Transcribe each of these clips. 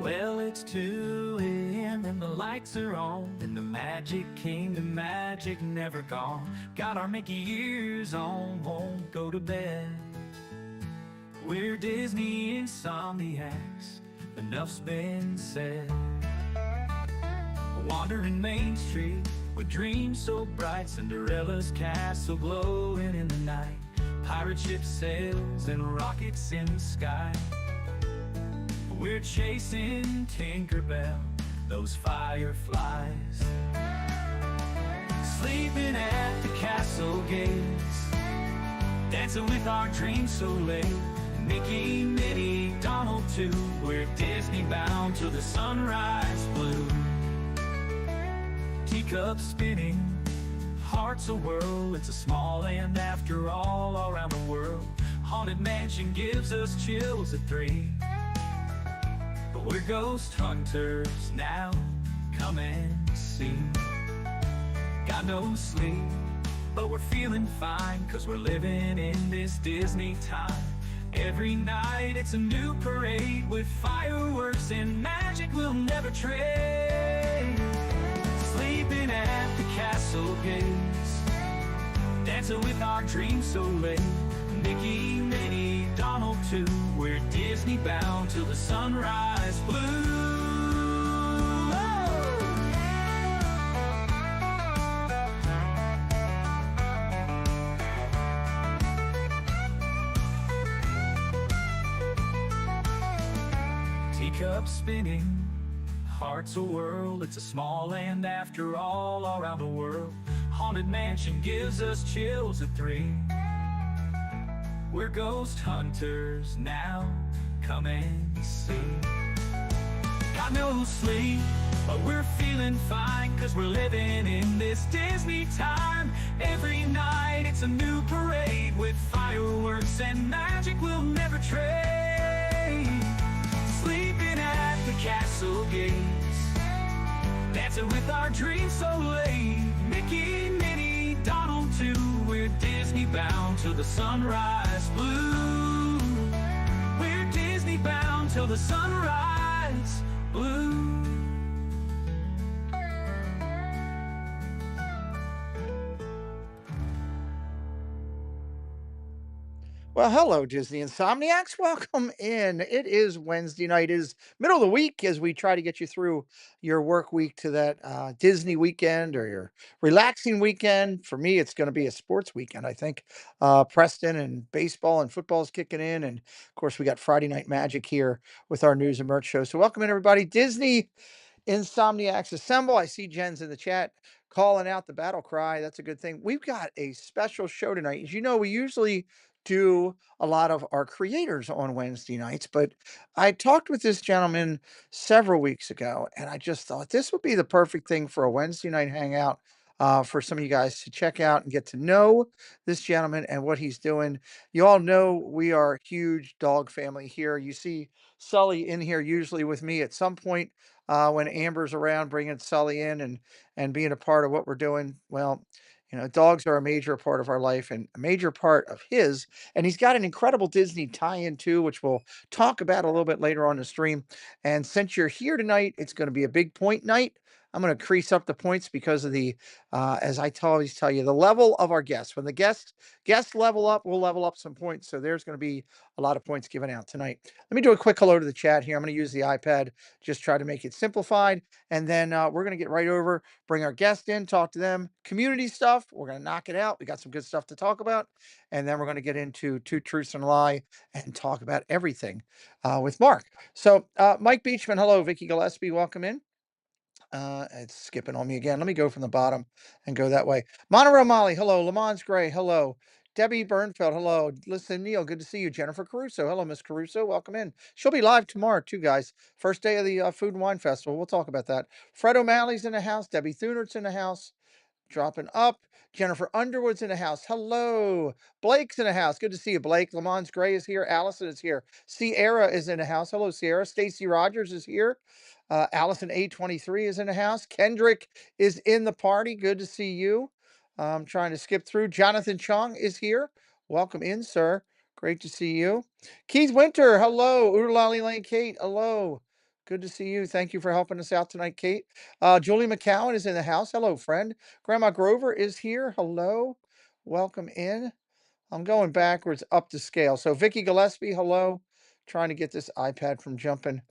Well, it's 2 a.m. and the lights are on. In the Magic Kingdom, magic never gone. Got our Mickey ears on, won't go to bed. We're Disney Insomniacs, enough's been said. Wandering Main Street with dreams so bright, Cinderella's castle glowing in the night. Pirate ship sails and rockets in the sky. We're chasing Tinkerbell, those fireflies. Sleeping at the castle gates, dancing with our dreams so late. Mickey, Minnie, Donald too, we're Disney bound till the sunrise blue. Teacups spinning, hearts a whirl. It's a small land after all around the world. Haunted Mansion gives us chills at 3. But we're ghost hunters now, come and see. Got no sleep, but we're feeling fine, 'cause we're living in this Disney time. Every night it's a new parade with fireworks and magic we'll never trade. Sleeping at the castle gates, dancing with our dreams so late. Mickey, Minnie, Donald too, we're Disney bound till the sunrise blue. Teacups spinning, hearts a whirl. It's a small land after all around the world. Haunted Mansion gives us chills at 3. We're ghost hunters now, come and see. Got no sleep, but we're feeling fine, 'cause we're living in this Disney time. Every night it's a new parade with fireworks and magic we'll never trade. Sleeping at the castle gates, dancing with our dreams so late. Mickey, Minnie, Donald too, we're Disney bound till the sunrise blue. We're Disney bound till the sunrise blue. Well, hello, Disney Insomniacs. Welcome in. It is Wednesday night. It is middle of the week as we try to get you through your work week to that Disney weekend or your relaxing weekend. For me, it's going to be a sports weekend, I think. Preston and baseball and football is kicking in. And of course, we got Friday Night Magic here with our news and merch show. So, welcome in, everybody. Disney Insomniacs Assemble. I see Jen's in the chat calling out the battle cry. That's a good thing. We've got a special show tonight. As you know, we usually do a lot of our creators on Wednesday nights, but I talked with this gentleman several weeks ago, and I just thought this would be the perfect thing for a Wednesday night hangout. For some of you guys to check out and get to know this gentleman and what he's doing. You all know we are a huge dog family here. You see Sully in here usually with me at some point when Amber's around, bringing Sully in and being a part of what we're doing. Well, dogs are a major part of our life and a major part of his. And he's got an incredible Disney tie-in too, which we'll talk about a little bit later on the stream. And since you're here tonight, it's going to be a big point night. I'm going to crease up the points because of the, as I always tell you, the level of our guests. When the guests level up, we'll level up some points. So there's going to be a lot of points given out tonight. Let me do a quick hello to the chat here. I'm going to use the iPad, just try to make it simplified. And then we're going to get right over, bring our guest in, talk to them, community stuff. We're going to knock it out. We got some good stuff to talk about. And then we're going to get into Two Truths and a Lie and talk about everything with Mark. So Mike Beachman, hello. Vicky Gillespie, welcome in. It's skipping on me again. Let me go from the bottom and go that way. Monterey Molly, hello. Lamont Gray, hello. Debbie Bernfeld, hello. Listen, Neil, good to see you. Jennifer Caruso, hello, Miss Caruso, welcome in. She'll be live tomorrow, too, guys. First day of the Food and Wine Festival. We'll talk about that. Fred O'Malley's in the house. Debbie Thunert's in the house. Dropping up. Jennifer Underwood's in the house. Hello. Blake's in the house. Good to see you, Blake. Lamont Gray is here. Allison is here. Sierra is in the house. Hello, Sierra. Stacy Rogers is here. Allison A23 is in the house. Kendrick is in the party. Good to see you. I'm trying to skip through. Jonathan Chong is here. Welcome in, sir. Great to see you. Keith Winter, hello. Oodalali Lane Kate, hello. Good to see you. Thank you for helping us out tonight, Kate. Julie McCowan is in the house. Hello, friend. Grandma Grover is here. Hello. Welcome in. I'm going backwards up to scale. So Vicky Gillespie, hello. Trying to get this iPad from jumping.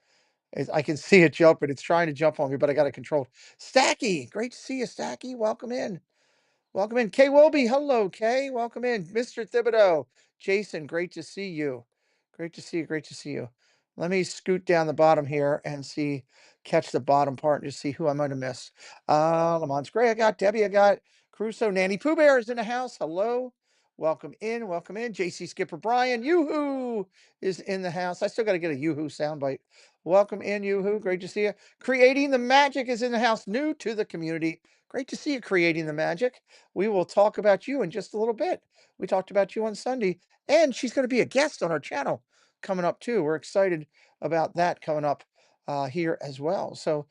I can see it jumping. It's trying to jump on me, but I got it controlled. Stacky, great to see you, Stacky. Welcome in. Welcome in. Kay Wilby. Hello, Kay. Welcome in. Mr. Thibodeau. Jason, great to see you. Great to see you. Great to see you. Let me scoot down the bottom here and see, catch the bottom part and just see who I might have missed. Lamont's Gray. I got Debbie. I got Crusoe. Nanny Pooh Bear is in the house. Hello. Welcome in. Welcome in. JC Skipper Brian. Yoo-hoo is in the house. I still got to get a yoo-hoo soundbite. Welcome in, yoo-hoo. Great to see you. Creating the Magic is in the house. New to the community. Great to see you, Creating the Magic. We will talk about you in just a little bit. We talked about you on Sunday, and she's going to be a guest on our channel coming up too. We're excited about that coming up here as well. So,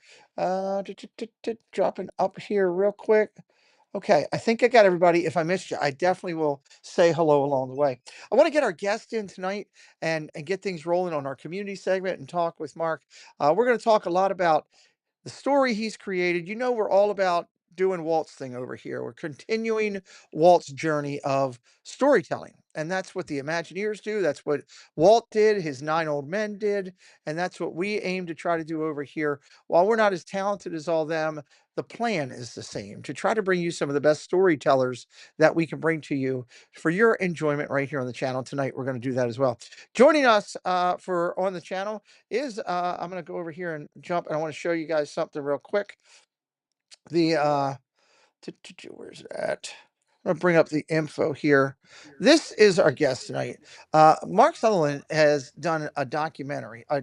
dropping up here real quick. Okay, I think I got everybody. If I missed you, I definitely will say hello along the way. I want to get our guest in tonight and get things rolling on our community segment and talk with Mark. We're going to talk a lot about the story he's created. You know, we're all about doing Walt's thing over here. We're continuing Walt's journey of storytelling. And that's what the Imagineers do. That's what Walt did, his nine old men did. And that's what we aim to try to do over here. While we're not as talented as all them, the plan is the same to try to bring you some of the best storytellers that we can bring to you for your enjoyment right here on the channel. Tonight, we're going to do that as well. Joining us for on the channel is I'm going to go over here and jump, and I want to show you guys something real quick. The where's it at? I'm going to bring up the info here. This is our guest tonight. Mark Sutherland has done a documentary, a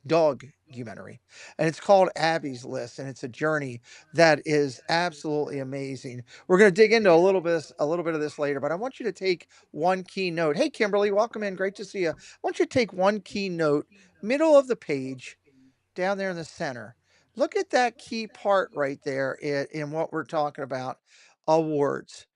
documentary, and it's called Abby's List, and it's a journey that is absolutely amazing. We're going to dig into a little bit of this later, but I want you to take one key note. Hey, Kimberly, welcome in. Great to see you. I want you to take one key note, middle of the page, down there in the center. Look at that key part right there in what we're talking about. Awards.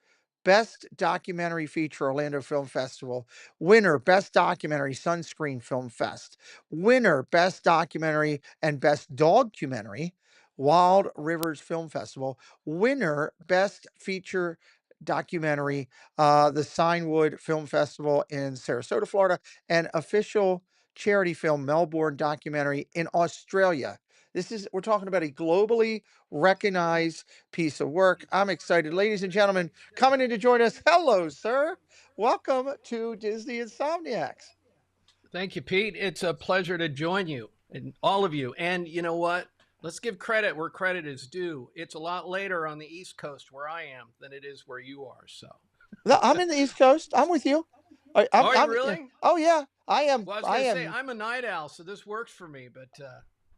Best Documentary Feature, Orlando Film Festival. Winner, Best Documentary, Sunscreen Film Fest. Winner, Best Documentary and Best Documentary, Wild Rivers Film Festival. Winner, Best Feature Documentary, the Signwood Film Festival in Sarasota, Florida. And official charity film, Melbourne Documentary in Australia. We're talking about a globally recognized piece of work. I'm excited. Ladies and gentlemen, coming in to join us. Hello, sir. Welcome to Disney Insomniacs. Thank you, Pete. It's a pleasure to join you and all of you. And you know what? Let's give credit where credit is due. It's a lot later on the East Coast where I am than it is where you are. So, No, I'm in the East Coast. I'm with you. are you really? Oh yeah, I am. Well, I was I going to say am. I'm a night owl, so this works for me. But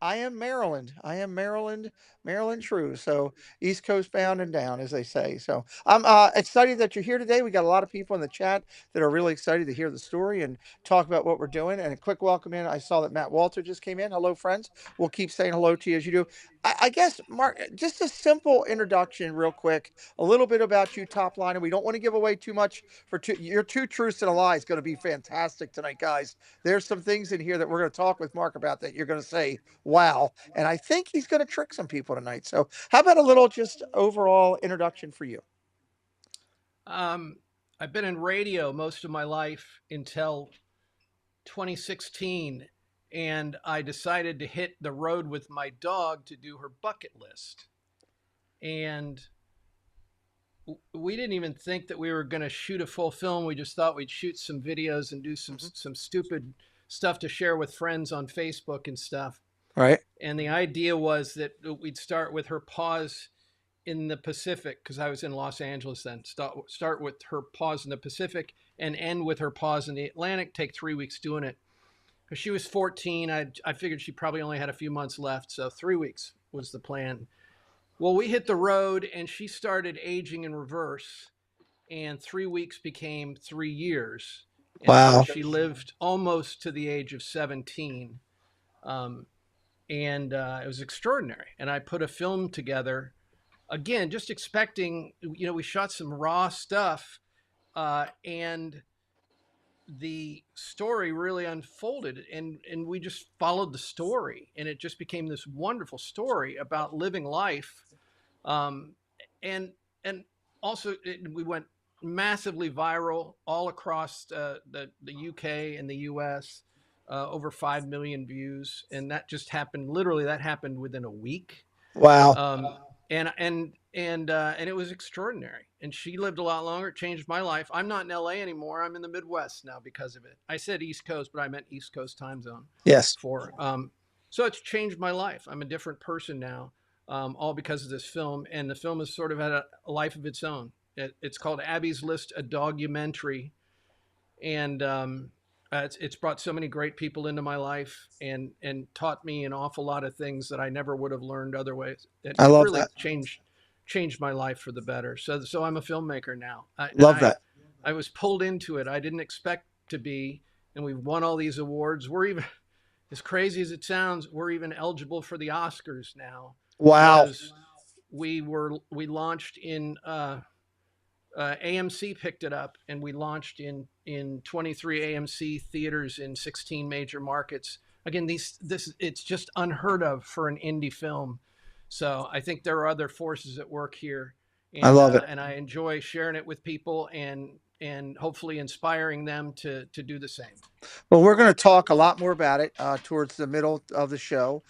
I am Maryland. I am Maryland, Maryland true. So East Coast bound and down, as they say. So I'm excited that you're here today. We got a lot of people in the chat that are really excited to hear the story and talk about what we're doing. And a quick welcome in. I saw that Matt Walter just came in. Hello, friends. We'll keep saying hello to you as you do. I guess, Mark, just a simple introduction, real quick. A little bit about you, top line, and we don't want to give away too much for your two truths and a lie is going to be fantastic tonight, guys. There's some things in here that we're going to talk with Mark about that you're going to say, wow. And I think he's going to trick some people tonight. So, how about a little just overall introduction for you? I've been in radio most of my life until 2016, and I decided to hit the road with my dog to do her bucket list. And we didn't even think that we were going to shoot a full film. We just thought we'd shoot some videos and do some stupid stuff to share with friends on Facebook and stuff. Right. And the idea was that we'd start with her paws in the Pacific, because I was in Los Angeles then. Start with her paws in the Pacific and end with her paws in the Atlantic. Take 3 weeks doing it. Because she was 14, I figured she probably only had a few months left, so 3 weeks was the plan. Well, we hit the road, and she started aging in reverse, and 3 weeks became 3 years. And Wow. so she lived almost to the age of 17. And it was extraordinary. And I put a film together, again, just expecting, we shot some raw stuff, and the story really unfolded, and we just followed the story, and it just became this wonderful story about living life. um, and and also we went massively viral all across the UK and the US. Over 5 million views, and that just happened, literally that happened within a week. Wow. um, and it was extraordinary. And she lived a lot longer. It changed my life. I'm not in LA anymore. I'm in the Midwest now because of it. I said East Coast, but I meant East Coast time zone. Yes. For So it's changed my life. I'm a different person now, all because of this film. And the film has sort of had a life of its own. It's called Abby's List, a documentary, and it's brought so many great people into my life, and taught me an awful lot of things that I never would have learned otherwise. I It love really that. changed my life for the better. So I'm a filmmaker now, and Love that. I was pulled into it. I didn't expect to be, and we've won all these awards. We're even, as crazy as it sounds, we're even eligible for the Oscars now, Wow. because we launched in AMC picked it up, and we launched in 23 AMC theaters in 16 major markets. Again, this it's just unheard of for an indie film. So I think there are other forces at work here, I love it. and I enjoy sharing it with people, and hopefully inspiring them to do the same. Well, we're going to talk a lot more about it towards the middle of the show.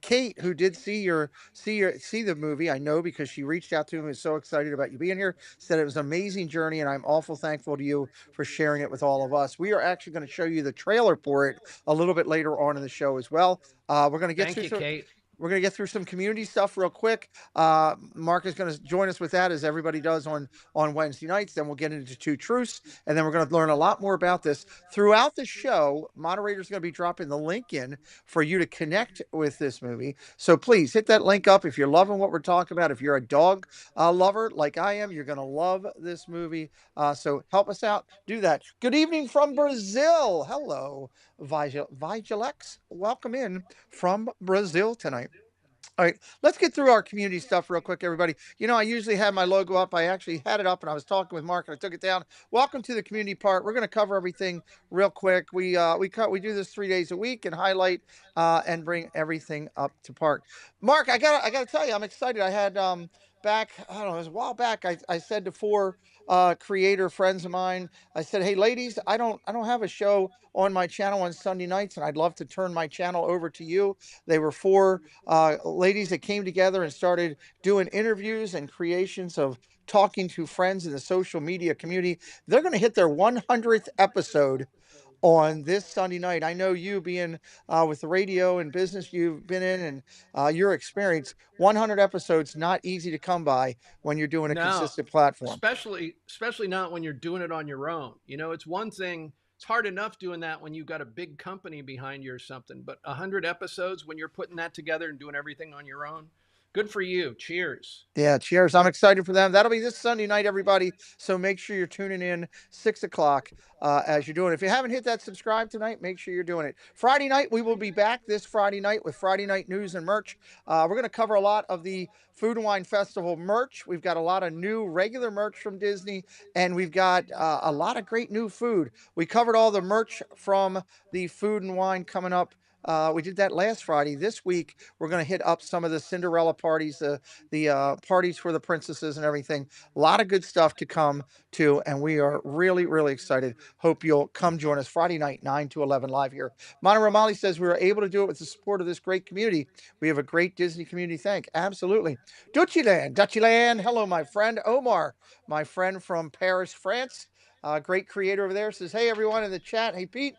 Kate, who did see the movie, I know because she reached out to me, was so excited about you being here. Said it was an amazing journey, and I'm awful thankful to you for sharing it with all of us. We are actually going to show you the trailer for it a little bit later on in the show as well. We're going to get Thank through you, some. Kate. We're going to get through some community stuff real quick. Mark is going to join us with that, as everybody does on Wednesday nights. Then we'll get into Two Truths, and then we're going to learn a lot more about this throughout the show. Moderators are going to be dropping the link in for you to connect with this movie. So please hit that link up if you're loving what we're talking about. If you're a dog lover like I am, you're going to love this movie. So help us out. Do that. Good evening from Brazil. Hello, Vigilex. Welcome in from Brazil tonight. All right, let's get through our community stuff real quick, everybody. I usually have my logo up. I actually had it up, and I was talking with Mark, and I took it down. Welcome to the community part. We're going to cover everything real quick. We do this 3 days a week and highlight and bring everything up to par. Mark, I gotta tell you, I'm excited. I had back, I don't know, it was a while back. I said to four creator friends of mine, I said, hey ladies, I don't have a show on my channel on Sunday nights, and I'd love to turn my channel over to you. They were four ladies that came together and started doing interviews and creations of talking to friends in the social media community. They're going to hit their 100th episode on this Sunday night. I know you being with the radio and business you've been in, and your experience, 100 episodes, not easy to come by when you're doing a No, consistent platform. especially not when you're doing it on your own. It's one thing. It's hard enough doing that when you've got a big company behind you or something. But 100 episodes, when you're putting that together and doing everything on your own, good for you. Cheers. Yeah, cheers. I'm excited for them. That'll be this Sunday night, everybody. So make sure you're tuning in 6 o'clock as you're doing it. If you haven't hit that subscribe tonight, make sure you're doing it. Friday night, we will be back this Friday night with Friday night news and merch. We're going to cover a lot of the Food and Wine Festival merch. We've got a lot of new regular merch from Disney, and we've got a lot of great new food. We covered all the merch from the Food and Wine coming up. We did that last Friday. This week, we're going to hit up some of the Cinderella parties, the parties for the princesses and everything. A lot of good stuff to come to, and we are really, really excited. Hope you'll come join us Friday night, 9 to 11 live here. Mana Ramali says we were able to do it with the support of this great community. We have a great Disney community. Thank. Absolutely. Dutchyland. Hello, my friend Omar, my friend from Paris, France. Great creator over there, says, hey, everyone in the chat. Hey, Pete.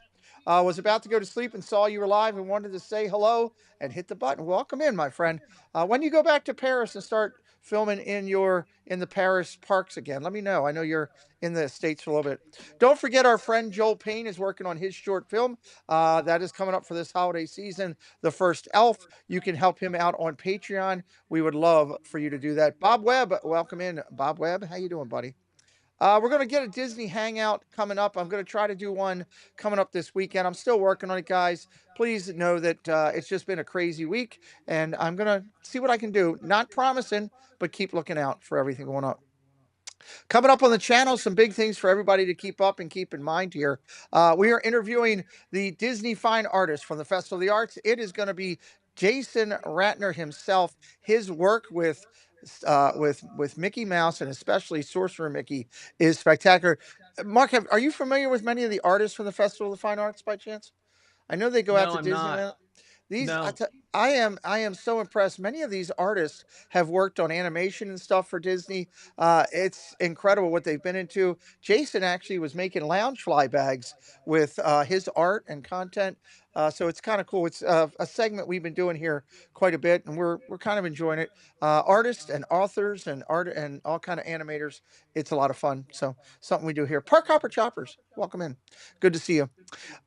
Was about to go to sleep and saw you were live and wanted to say hello and hit the button. Welcome in, my friend. When you go back to Paris and start filming in the Paris parks again, let me know. I know you're in the States for a little bit. Don't forget, our friend Joel Payne is working on his short film that is coming up for this holiday season, The First Elf. You can help him out on Patreon. We would love for you to do that. Bob Webb, welcome in. Bob Webb, how you doing, buddy? We're going to get a Disney hangout coming up. I'm going to try to do one coming up this weekend. I'm still working on it, guys. Please know that it's just been a crazy week, and I'm going to see what I can do. Not promising, but keep looking out for everything going on. Coming up on the channel, some big things for everybody to keep up and keep in mind here. We are interviewing the Disney Fine Artist from the Festival of the Arts. It is going to be Jason Ratner himself. His work with Mickey Mouse and especially Sorcerer Mickey is spectacular. Mark, are you familiar with many of the artists from the Festival of the Fine Arts by chance? I know they go out No, to I'm not. Disneyland. These No. I am so impressed. Many of these artists have worked on animation and stuff for Disney. It's incredible what they've been into. Jason actually was making Loungefly bags with his art and content. So it's kind of cool. It's a segment we've been doing here quite a bit, and we're kind of enjoying it. Artists and authors and art and all kind of animators. It's a lot of fun. So something we do here. Park Hopper Choppers, welcome in. Good to see you.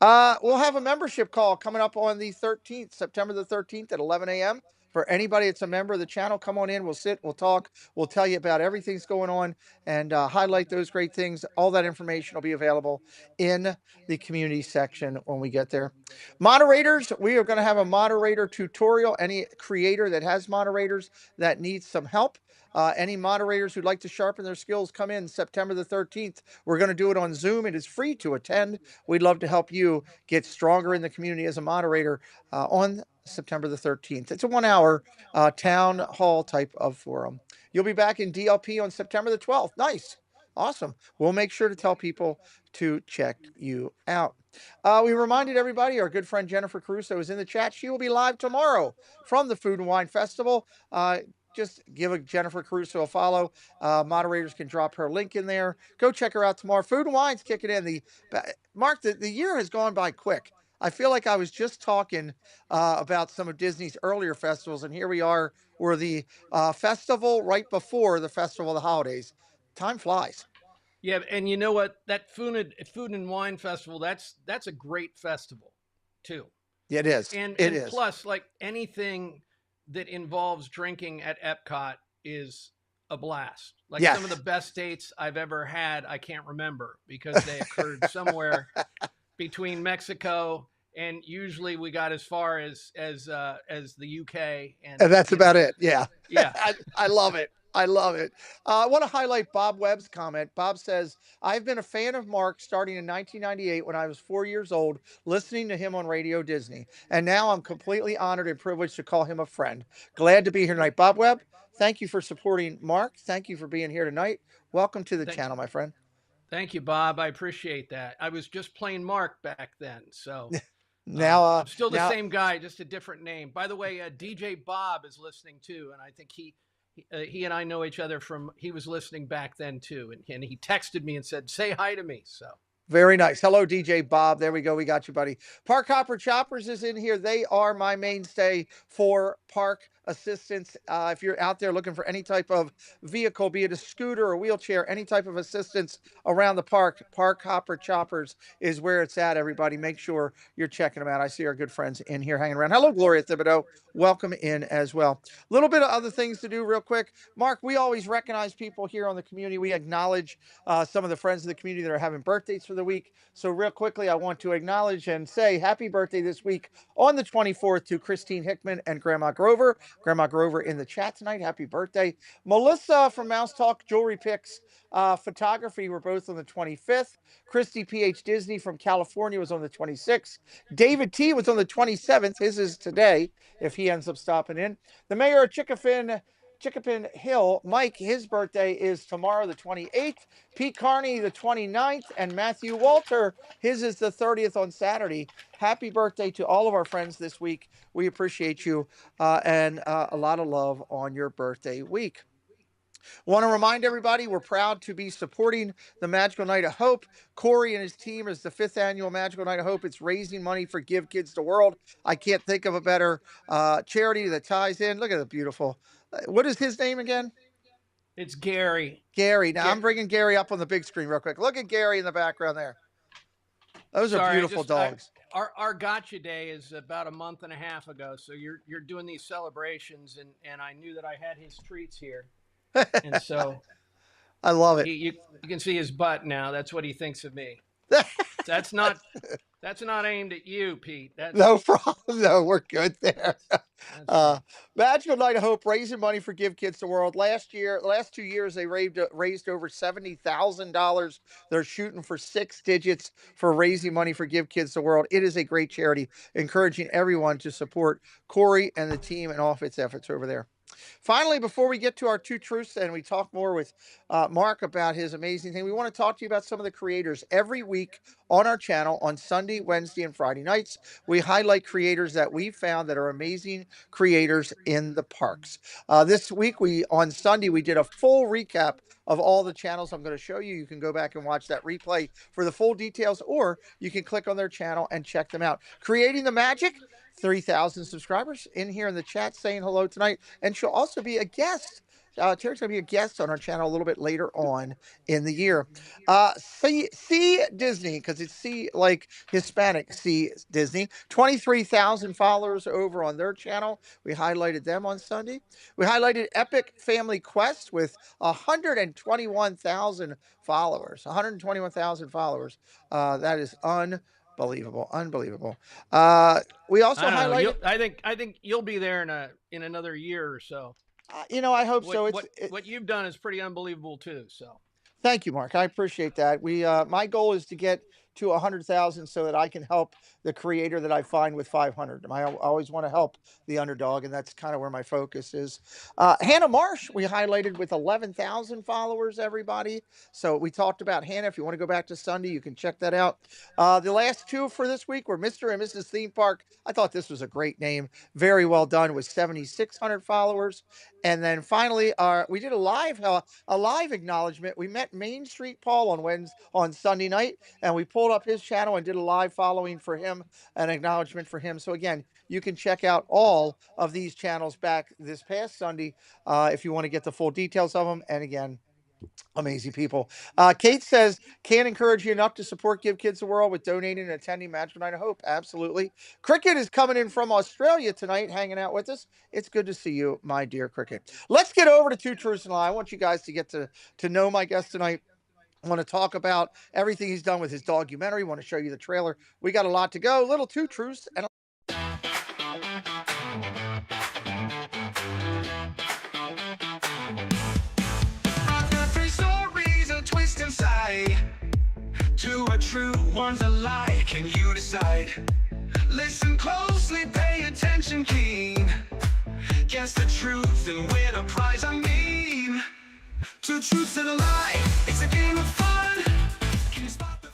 We'll have a membership call coming up on the 13th, September the 13th at 11 a.m. For anybody that's a member of the channel, come on in. We'll sit, we'll talk, we'll tell you about everything's going on and highlight those great things. All that information will be available in the community section when we get there. Moderators, we are going to have a moderator tutorial. Any creator that has moderators that needs some help, any moderators who'd like to sharpen their skills, come in September the 13th. We're going to do it on Zoom. It is free to attend. We'd love to help you get stronger in the community as a moderator on September the 13th. It's a 1-hour town hall type of forum. You'll be back in DLP on September the 12th. Nice. Awesome. We'll make sure to tell people to check you out. We reminded everybody, our good friend Jennifer Caruso is in the chat. She will be live tomorrow from the Food and Wine Festival. Just give Jennifer Caruso a follow. Moderators can drop her link in there. Go check her out tomorrow. Food and Wine's kicking in. Mark, the year has gone by quick. I feel like I was just talking about some of Disney's earlier festivals, and here we are. We're the festival right before the Festival of the Holidays. Time flies. Yeah, and you know what? That food and wine festival, that's a great festival too. It is. And It is. plus, like anything that involves drinking at Epcot is a blast. Like Yes. some of the best dates I've ever had, I can't remember because they occurred somewhere between Mexico and usually we got as far as the UK and that's about it. Yeah. Yeah. I love it. I love it. I want to highlight Bob Webb's comment. Bob says, I've been a fan of Mark starting in 1998 when I was 4 years old, listening to him on Radio Disney. And now I'm completely honored and privileged to call him a friend. Glad to be here tonight. Bob Webb, thank you for supporting Mark. Thank you for being here tonight. Welcome to the channel, my friend. Thank you, Bob. I appreciate that. I was just playing Mark back then. So now I'm still the same guy, just a different name. By the way, DJ Bob is listening too. And I think he and I know each other from, he was listening back then too. And he texted me and said, say hi to me. So very nice. Hello, DJ Bob. There we go. We got you, buddy. Park Hopper Choppers is in here. They are my mainstay for park assistance. If you're out there looking for any type of vehicle, be it a scooter or wheelchair, any type of assistance around the park, Park Hopper Choppers is where it's at, everybody. Make sure you're checking them out. I see our good friends in here hanging around. Hello, Gloria Thibodeau. Welcome in as well. A little bit of other things to do real quick. Mark, we always recognize people here on the community. We acknowledge some of the friends of the community that are having birthdays for the week. So real quickly, I want to acknowledge and say happy birthday this week on the 24th to Christine Hickman and Grandma Grover. Grandma Grover in the chat tonight. Happy birthday. Melissa from Mouse Talk Jewelry Picks Photography were both on the 25th. Christy PH Disney from California was on the 26th. David T was on the 27th. His is today if he ends up stopping in. The mayor of Chickapin Hill, Mike, his birthday is tomorrow, the 28th. Pete Carney, the 29th. And Matthew Walter, his is the 30th on Saturday. Happy birthday to all of our friends this week. We appreciate you and a lot of love on your birthday week. Want to remind everybody, we're proud to be supporting the Magical Night of Hope. Corey and his team is the 5th annual Magical Night of Hope. It's raising money for Give Kids the World. I can't think of a better charity that ties in. Look at the beautiful. What is his name again? It's Gary. Gary. Now I'm bringing Gary up on the big screen real quick. Look at Gary in the background there. Those are beautiful dogs. Our gotcha day is about a month and a half ago. So you're doing these celebrations and I knew that I had his treats here. And so I love it. You can see his butt now. That's what he thinks of me. That's not aimed at you, Pete. No problem. No, we're good there. That's Uh, true. Magical Night of Hope, raising money for Give Kids the World. The last 2 years, they raised over $70,000. They're shooting for six digits for raising money for Give Kids the World. It is a great charity, encouraging everyone to support Corey and the team and all of its efforts over there. Finally, before we get to our two truths and we talk more with Mark about his amazing thing, we want to talk to you about some of the creators. Every week on our channel on Sunday, Wednesday, and Friday nights, we highlight creators that we found that are amazing creators in the parks. This week, on Sunday, we did a full recap of all the channels I'm going to show you. You can go back and watch that replay for the full details, or you can click on their channel and check them out. Creating the Magic, 3,000 subscribers in here in the chat saying hello tonight. And she'll also be a guest. Terry's going to be a guest on our channel a little bit later on in the year. See Disney, because it's C like Hispanic, see Disney. 23,000 followers over on their channel. We highlighted them on Sunday. We highlighted Epic Family Quest with 121,000 followers. 121,000 followers. That is unbelievable. Unbelievable. We also I don't know. highlighted. I think you'll be there in another year or so. I hope What so. what you've done is pretty unbelievable too. So Thank you, Mark. I appreciate that. My goal is to get to 100,000 so that I can help the creator that I find with 500. I always want to help the underdog, and that's kind of where my focus is. Hannah Marsh, we highlighted with 11,000 followers, everybody. So we talked about Hannah. If you want to go back to Sunday, you can check that out. The last two for this week were Mr. and Mrs. Theme Park. I thought this was a great name. Very well done with 7,600 followers. And then finally, we did a live acknowledgement. We met Main Street Paul on Sunday night, and we pulled up his channel and did a live following for him, an acknowledgement for him. So again, you can check out all of these channels back this past Sunday if you want to get the full details of them. And again, amazing people. Kate says, can't encourage you enough to support Give Kids the World with donating and attending Magical Night of Hope. Absolutely. Cricket is coming in from Australia tonight, hanging out with us. It's good to see you, my dear Cricket. Let's get over to Two Truths and a Lie. I want you guys to get to know my guest tonight. I want to talk about everything he's done with his documentary. I want to show you the trailer. We got a lot to go. Little Two Truths and a to a true, one's a lie, can you decide? Listen closely, pay attention keen. Guess the truth and win a prize, I mean. Two truths and a lie, it's a game of fun.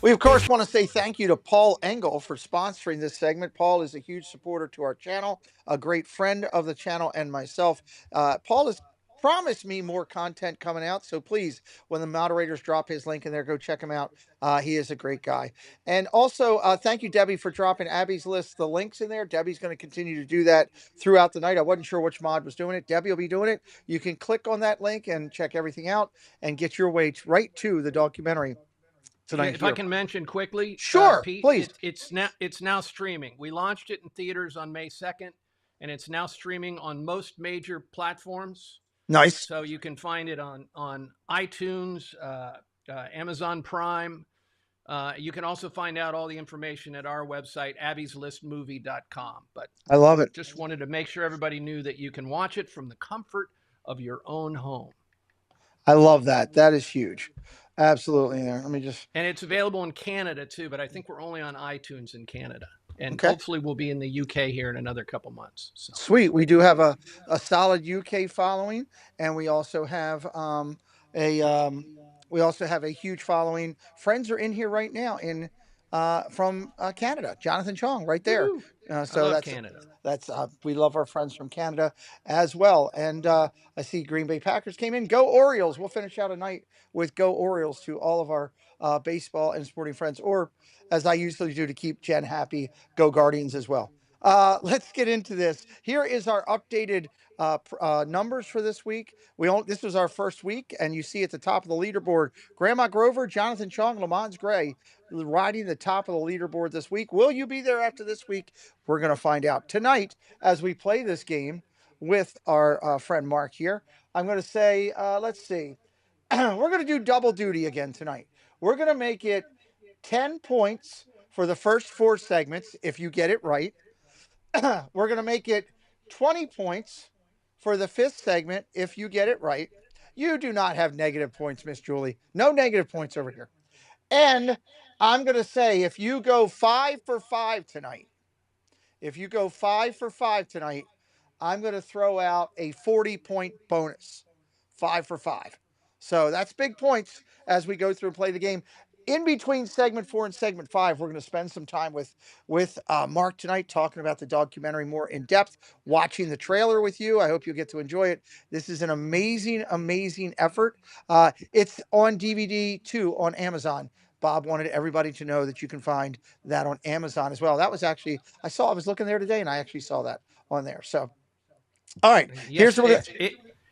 We, of course, want to say thank you to Paul Engel for sponsoring this segment. Paul is a huge supporter to our channel, a great friend of the channel and myself. Paul has promised me more content coming out, so please, when the moderators drop his link in there, go check him out. He is a great guy. And also, thank you, Debbie, for dropping Abby's list, the links in there. Debbie's going to continue to do that throughout the night. I wasn't sure which mod was doing it. Debbie will be doing it. You can click on that link and check everything out and get your way right to the documentary tonight. If I can mention quickly, sure, Pete, please. It's now streaming. We launched it in theaters on May 2nd, and it's now streaming on most major platforms. Nice. So you can find it on iTunes, Amazon Prime. You can also find out all the information at our website, abbeyslistmovie.com. But I love it. Just wanted to make sure everybody knew that you can watch it from the comfort of your own home. I love that. That is huge. Absolutely. There. Let me just. And it's available in Canada too, but I think we're only on iTunes in Canada. And hopefully we'll be in the UK here in another couple months. So. Sweet. We do have a solid UK following, and we also have a huge following. Friends are in here right now from Canada. Jonathan Chong right there. So I love Canada. We love our friends from Canada as well. And I see Green Bay Packers came in. Go Orioles. We'll finish out a night with Go Orioles to all of our baseball and sporting friends, or as I usually do to keep Jen happy, Go Guardians as well. Let's get into this. Here is our updated numbers for this week. This was our first week, and you see at the top of the leaderboard, Grandma Grover, Jonathan Chong, Lamont Gray riding the top of the leaderboard this week. Will you be there after this week? We're going to find out tonight as we play this game with our friend Mark here. I'm going to say, let's see. We're going to do double duty again tonight. We're going to make it 10 points for the first 4 segments if you get it right. We're going to make it 20 points for the fifth segment if you get it right. You do not have negative points, Miss Julie. No negative points over here. And I'm going to say if you go 5 for 5 tonight, I'm going to throw out a 40-point bonus. 5 for 5. So that's big points as we go through and play the game. In between segment 4 and segment 5, we're going to spend some time with Mark tonight talking about the documentary more in depth, watching the trailer with you. I hope you get to enjoy it. This is an amazing, amazing effort. It's on DVD too on Amazon. Bob wanted everybody to know that you can find that on Amazon as well. That was actually, I was looking there today and I actually saw that on there. So, all right, Yes, here's what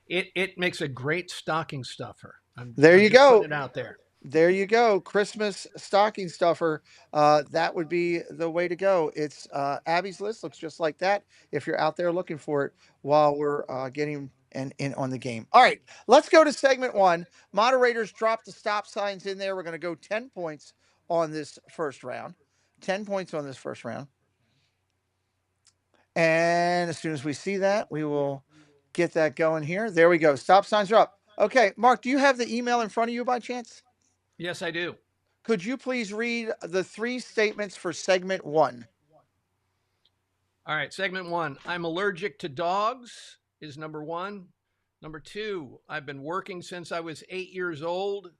it makes a great stocking stuffer. I'm you just go. putting it out there. There you go. Christmas stocking stuffer. That would be the way to go. It's Abby's list looks just like that. If you're out there looking for it while we're getting in on the game. All right, let's go to segment 1. Moderators drop the stop signs in there. We're going to go 10 points on this first round. 10 points on this first round. And as soon as we see that, we will get that going here. There we go. Stop signs are up. Okay, Mark, do you have the email in front of you by chance? Yes, I do. Could you please read the 3 statements for segment 1? All right, segment 1. I'm allergic to dogs is number 1. Number 2, I've been working since I was 8 years old.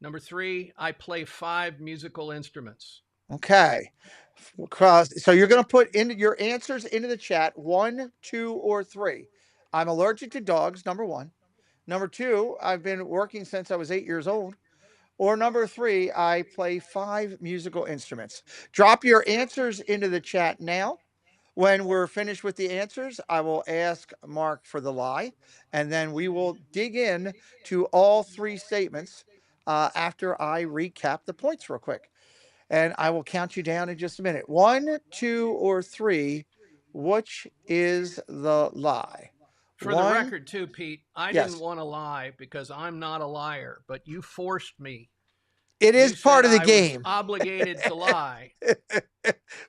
Number 3, I play 5 musical instruments. Okay. So you're going to put in your answers into the chat, 1, 2, or 3. I'm allergic to dogs, number 1. Number 2, I've been working since I was 8 years old. Or number 3, I play 5 musical instruments. Drop your answers into the chat now. When we're finished with the answers, I will ask Mark for the lie, and then we will dig in to all 3 statements after I recap the points real quick. And I will count you down in just a minute. 1, 2, or 3. Which is the lie? For the record, too, Pete, I Yes. didn't want to lie because I'm not a liar, but you forced me. It is part of the I game. Was obligated to lie.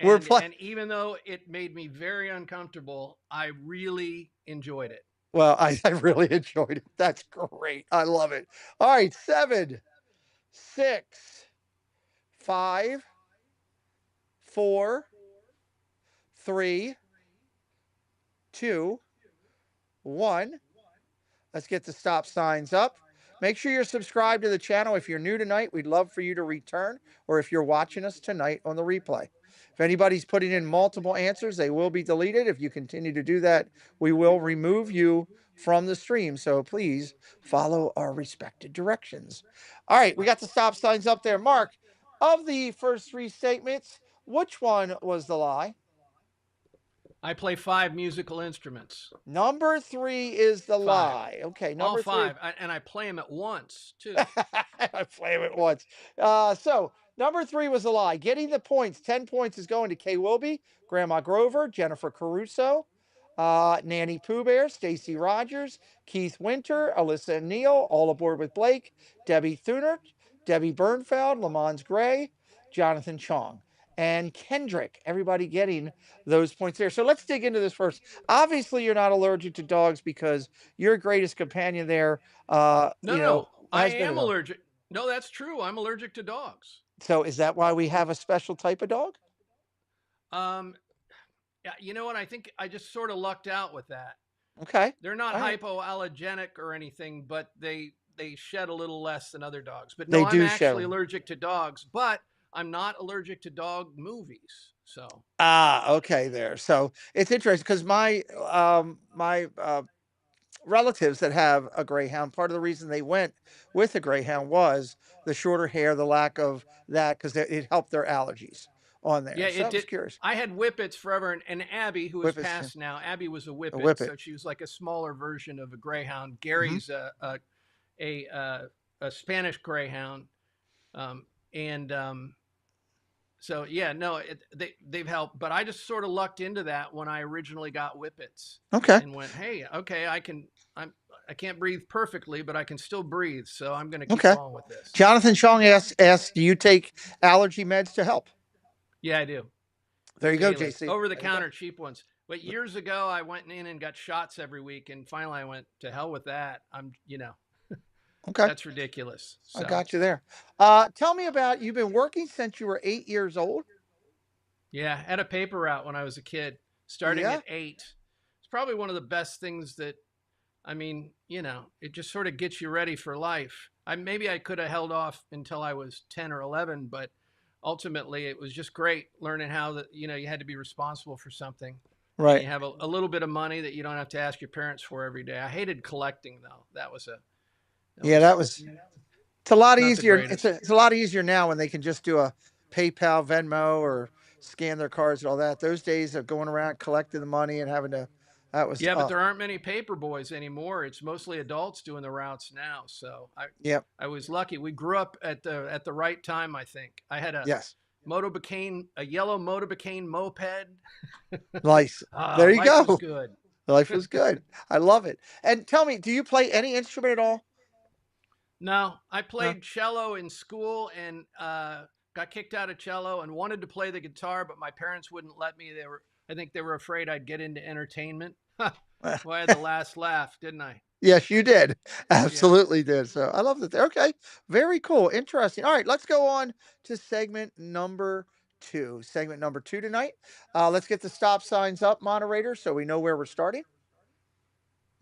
And even though it made me very uncomfortable, I really enjoyed it. Well, I really enjoyed it. That's great. I love it. All right, 7, 6, 5, 4, 3, 2, 1. Let's get the stop signs up. Make sure you're subscribed to the channel. If you're new tonight, we'd love for you to return, or if you're watching us tonight on the replay. If anybody's putting in multiple answers, they will be deleted. If you continue to do that, we will remove you from the stream. So please follow our respected directions. All right, we got the stop signs up there. Mark, of the first 3 statements, which one was the lie? I play 5 musical instruments. Number 3 is the lie. Okay, number all 5, 3. and I play them at once too. I play them at once. So number 3 was the lie. Getting the points. 10 points is going to Kay Wilby, Grandma Grover, Jennifer Caruso, Nanny Pooh Bear, Stacy Rogers, Keith Winter, Alyssa Neal, All Aboard with Blake, Debbie Thunert, Debbie Bernfeld, Lamont Gray, Jonathan Chong, and Kendrick. Everybody getting those points there. So let's dig into this first. Obviously, you're not allergic to dogs because your greatest companion there. No, I am allergic. No, that's true. I'm allergic to dogs. So is that why we have a special type of dog? Yeah, you know what? I think I just sort of lucked out with that. Okay. They're not hypoallergenic or anything, but they shed a little less than other dogs. But no, I'm actually allergic to dogs, but I'm not allergic to dog movies. So okay, there. So it's interesting because my relatives that have a greyhound, part of the reason they went with a greyhound was the shorter hair, the lack of that, because it helped their allergies on there. Yeah, so it did. Curious. I had whippets forever, and Abby, who is passed now, Abby was a whippet, so she was like a smaller version of a greyhound. Gary's a Spanish greyhound, so yeah, no, they've helped, but I just sort of lucked into that when I originally got whippets. Okay. And went, hey, okay, I can't breathe perfectly, but I can still breathe, so I'm going to keep going with this. Jonathan Chong asks, do you take allergy meds to help? Yeah, I do. There you go, JC. Over the counter cheap ones. But years ago, I went in and got shots every week, and finally, I went to hell with that. Okay, That's ridiculous. I So, got you there. Tell me about you've been working since you were 8 years old. yeah, I had a paper route when I was a kid, starting Yeah, at 8. It's probably one of the best things that, it just sort of gets you ready for life. Maybe I could have held off until I was 10 or 11, but ultimately it was just great learning how that, you had to be responsible for something, and right. you have a little bit of money that you don't have to ask your parents for every day. I hated collecting though. That Yeah, was it's a lot not the easier. greatest. It's a lot easier now when they can just do a PayPal, Venmo, or scan their cards and all that. Those days of going around collecting the money and having to, that was, Yeah, but there aren't many paper boys anymore. It's mostly adults doing the routes now. So yep, I was lucky. We grew up at the right time, I think. I had yes, a yellow Motorbicane moped. nice. Ah, There you life was go. good. Life was good. I love it. And tell me, do you play any instrument at all? No, I No. played cello in school and got kicked out of cello and wanted to play the guitar, but my parents wouldn't let me. I think they were afraid I'd get into entertainment. Well, I had the last laugh, didn't I? Yes, you did. Yeah. Absolutely did. So I love that. Okay. Very cool. Interesting. All right. Let's go on to segment number two. Segment number two tonight. Let's get the stop signs up, moderator, so we know where we're starting.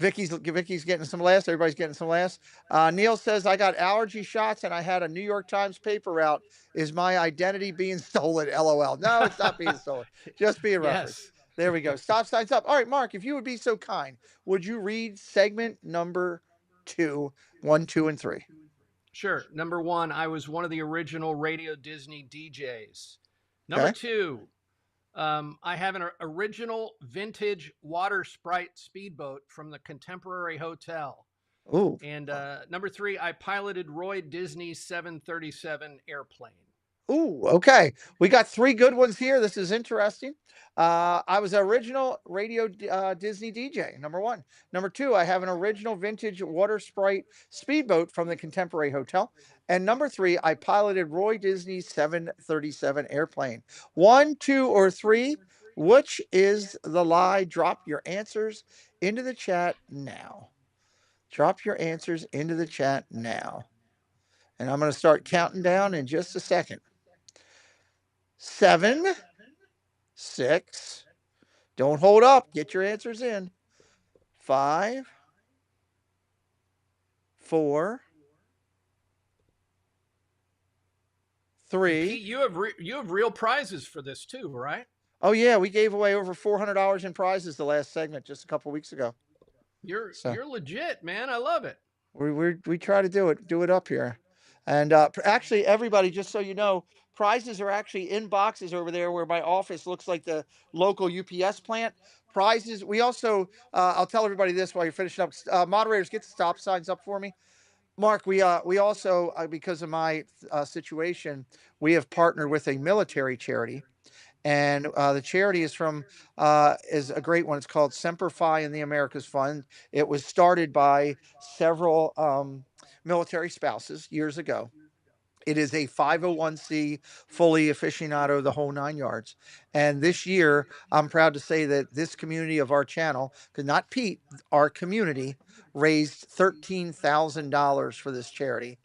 Vicky's getting some laughs. Everybody's getting some laughs. Neil says, I got allergy shots and I had a New York Times paper route. Is my identity being stolen? LOL. No, it's not being stolen. Just being referenced. Yes. There we go. Stop signs up. All right, Mark, if you would be so kind, would you read segment number two, one, two, and three? Sure. Number one, I was one of the original Radio Disney DJs. Number Okay. two, I have an original vintage water sprite speedboat from the Contemporary Hotel. Ooh. And number three, I piloted Roy Disney's 737 airplane. Ooh, okay. We got three good ones here. This is interesting. I was an original radio Disney DJ, number one. Number two, I have an original vintage water sprite speedboat from the Contemporary Hotel. And number three, I piloted Roy Disney's 737 airplane. One, two, or three, which is the lie? Drop your answers into the chat now. Drop your answers into the chat now. And I'm going to start counting down in just a second. 7, 6. Don't hold up. Get your answers in. 5, 4, And 3. Pete, you have real prizes for this too, right? Oh yeah, we gave away over $400 in prizes the last segment just a couple weeks ago. You're So you're legit, man. I love it. we try to do it up here, and actually everybody, just so you know, prizes are actually in boxes over there where my office looks like the local UPS plant. Prizes. We also I'll tell everybody this while you're finishing up. Moderators, get the stop signs up for me. Mark, we also because of my situation, we have partnered with a military charity, and the charity is a great one. It's called Semper Fi in the Americas Fund. It was started by several military spouses years ago. It is a 501c, fully aficionado, the whole nine yards. And this year, I'm proud to say that this community of our channel, because not Pete, our community raised $13,000 for this charity,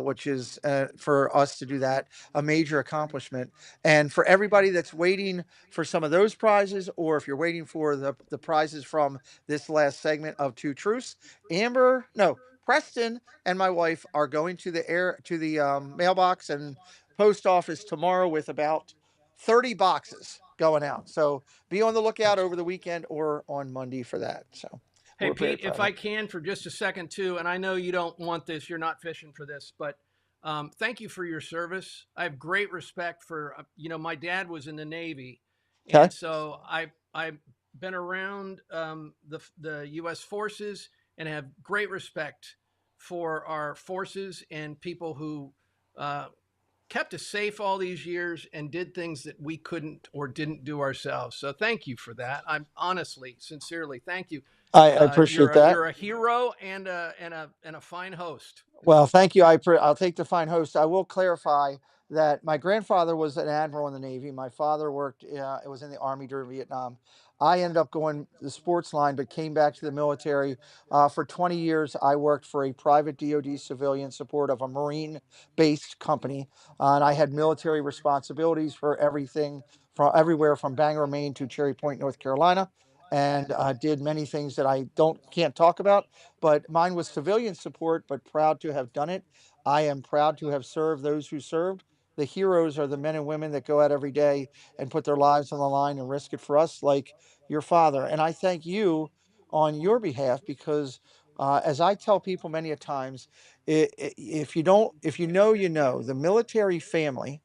which is for us to do that a major accomplishment. And for everybody that's waiting for some of those prizes, or if you're waiting for the prizes from this last segment of Two Truths, Preston and my wife are going to the mailbox and post office tomorrow with about 30 boxes going out. So be on the lookout That's over the weekend or on Monday for that. So Hey we're very Pete, proud if of I it. can for just a second too, and I know you don't want this, you're not fishing for this, but thank you for your service. I have great respect for my dad was in the Navy, Okay. and so I've been around the U.S. forces and have great respect for our forces and people who uh, kept us safe all these years and did things that we couldn't or didn't do ourselves. So thank you for that. I'm honestly, sincerely, thank you. I You're appreciate a, that. you're a hero and a fine host. Well, thank you. I'll take the fine host. I will clarify that my grandfather was an admiral in the Navy. My father worked, it was in the Army during Vietnam. I ended up going the sports line, but came back to the military. For 20 years, I worked for a private DoD civilian support of a Marine-based company, and I had military responsibilities for everything from everywhere from Bangor, Maine to Cherry Point, North Carolina, and did many things that I can't talk about. But mine was civilian support, but proud to have done it. I am proud to have served those who served. The heroes are the men and women that go out every day and put their lives on the line and risk it for us, like your father. And I thank you on your behalf because, as I tell people many a times, if you don't, if you know, you know, the military family,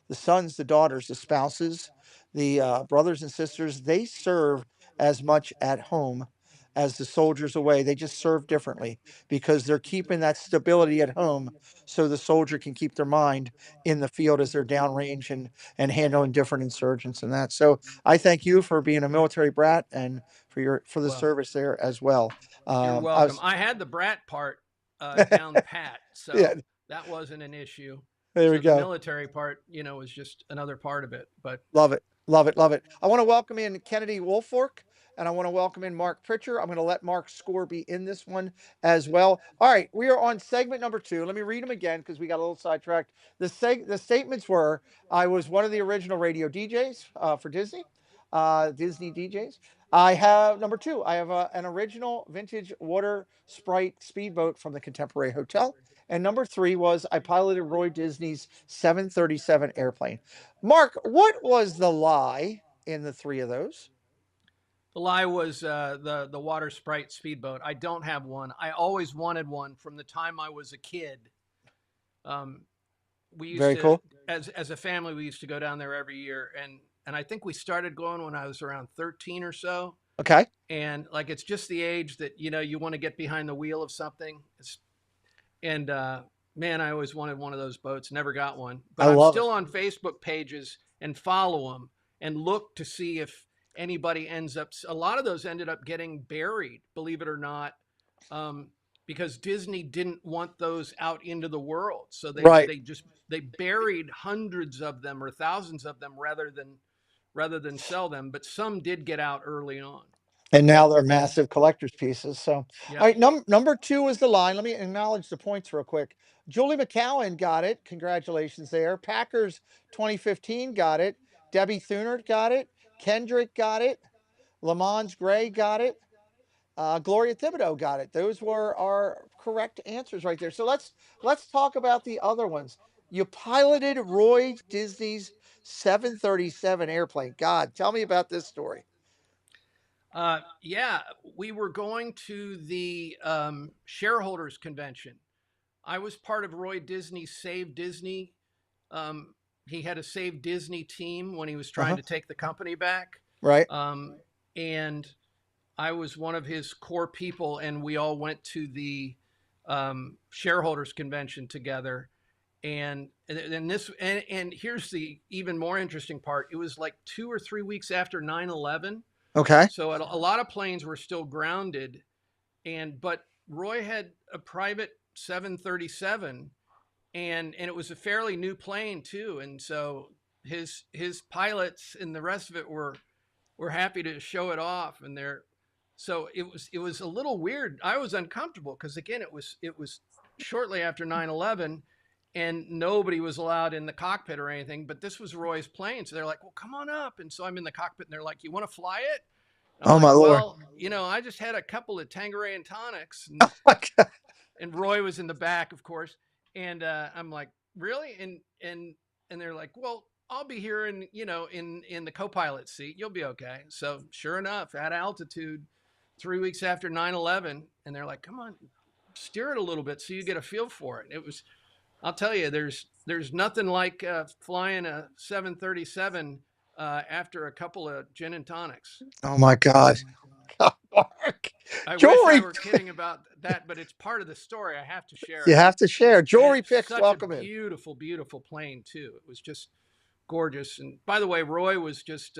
the sons, the daughters, the spouses, the brothers and sisters, they serve as much at home as the soldiers away. They just serve differently because they're keeping that stability at home so the soldier can keep their mind in the field as they're downrange and handling different insurgents and that. So I thank you for being a military brat and for the Well, service there as well. you're I welcome. was I had the brat part down pat, yeah, so that wasn't an issue. there we So the go. military part, was just another part of it. But Love it. Love it. Love it. I want to welcome in Kennedy Wolfork and I want to welcome in Mark Pritchard. I'm going to let Mark's score be in this one as well. All right. We are on segment number 2. Let me read them again because we got a little sidetracked. The statements were I was one of the original radio DJs for Disney, Disney DJs. I have number 2. I have an original vintage water sprite speedboat from the Contemporary Hotel. And number 3 was I piloted Roy Disney's 737 airplane. Mark, what was the lie in the 3 of those? the lie was the water sprite speedboat. I don't have one. I always wanted one from the time I was a kid. Um, we used Very to, cool. as a family, we used to go down there every year, and I think we started going when I was around 13 or so. Okay. And like it's just the age that you want to get behind the wheel of something. And man, I always wanted one of those boats. Never got one, I but I'm love it. still on Facebook pages and follow them and look to see if anybody ends up. A lot of those ended up getting buried, believe it or not, because Disney didn't want those out into the world, so Right. they buried hundreds of them or thousands of them rather than sell them. But some did get out early on. And now they're massive collector's pieces. So, all Yep. right, number 2 is the line. Let me acknowledge the points real quick. Julie McCowan got it. Congratulations there. Packers 2015 got it. Debbie Thunert got it. Kendrick got it. Lamont Gray got it. Gloria Thibodeau got it. Those were our correct answers right there. So let's talk about the other ones. You piloted Roy Disney's 737 airplane. God, tell me about this story. Yeah, we were going to the shareholders convention. I was part of Roy Disney's Save Disney. He had a Save Disney team when he was trying Uh-huh. to take the company back. Right. And I was one of his core people, and we all went to the shareholders convention together. And here's the even more interesting part. It was like 2 or 3 weeks after 9/11. Okay. So a lot of planes were still grounded, but Roy had a private 737, and it was a fairly new plane too, and so his pilots and the rest of it were happy to show it off, and so it was a little weird. I was uncomfortable because again it was shortly after 9/11. And nobody was allowed in the cockpit or anything, but this was Roy's plane. So they're like, well, come on up. And so I'm in the cockpit and they're like, you want to fly it? And I'm Oh my like, lord. well, I just had a couple of Tanqueray and tonics. Oh my God. And Roy was in the back, of course. And I'm like, really? And they're like, well, I'll be here in the co-pilot seat. You'll be okay. So sure enough, at altitude, 3 weeks after 9/11, and they're like, come on, steer it a little bit so you get a feel for it. It was, I'll tell you, there's nothing like flying a 737 after a couple of gin and tonics. Oh my God. Mark. I wish I Jewelry. were kidding about that, but it's part of the story. I have to share You it. have to share. And Jewelry it's picks. such a Welcome in. beautiful, beautiful plane too. It was just gorgeous. And by the way, Roy was just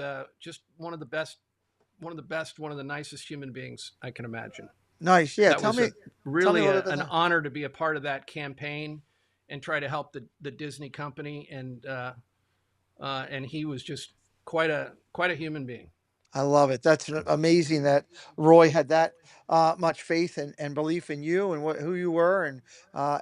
one of the best, one of the nicest human beings I can imagine. Nice. Yeah. That Tell was me. Tell me a really little bit an about honor to be a part of that campaign and try to help the Disney company. And he was just quite a human being. I love it. That's amazing that Roy had that much faith and belief in you and who you were and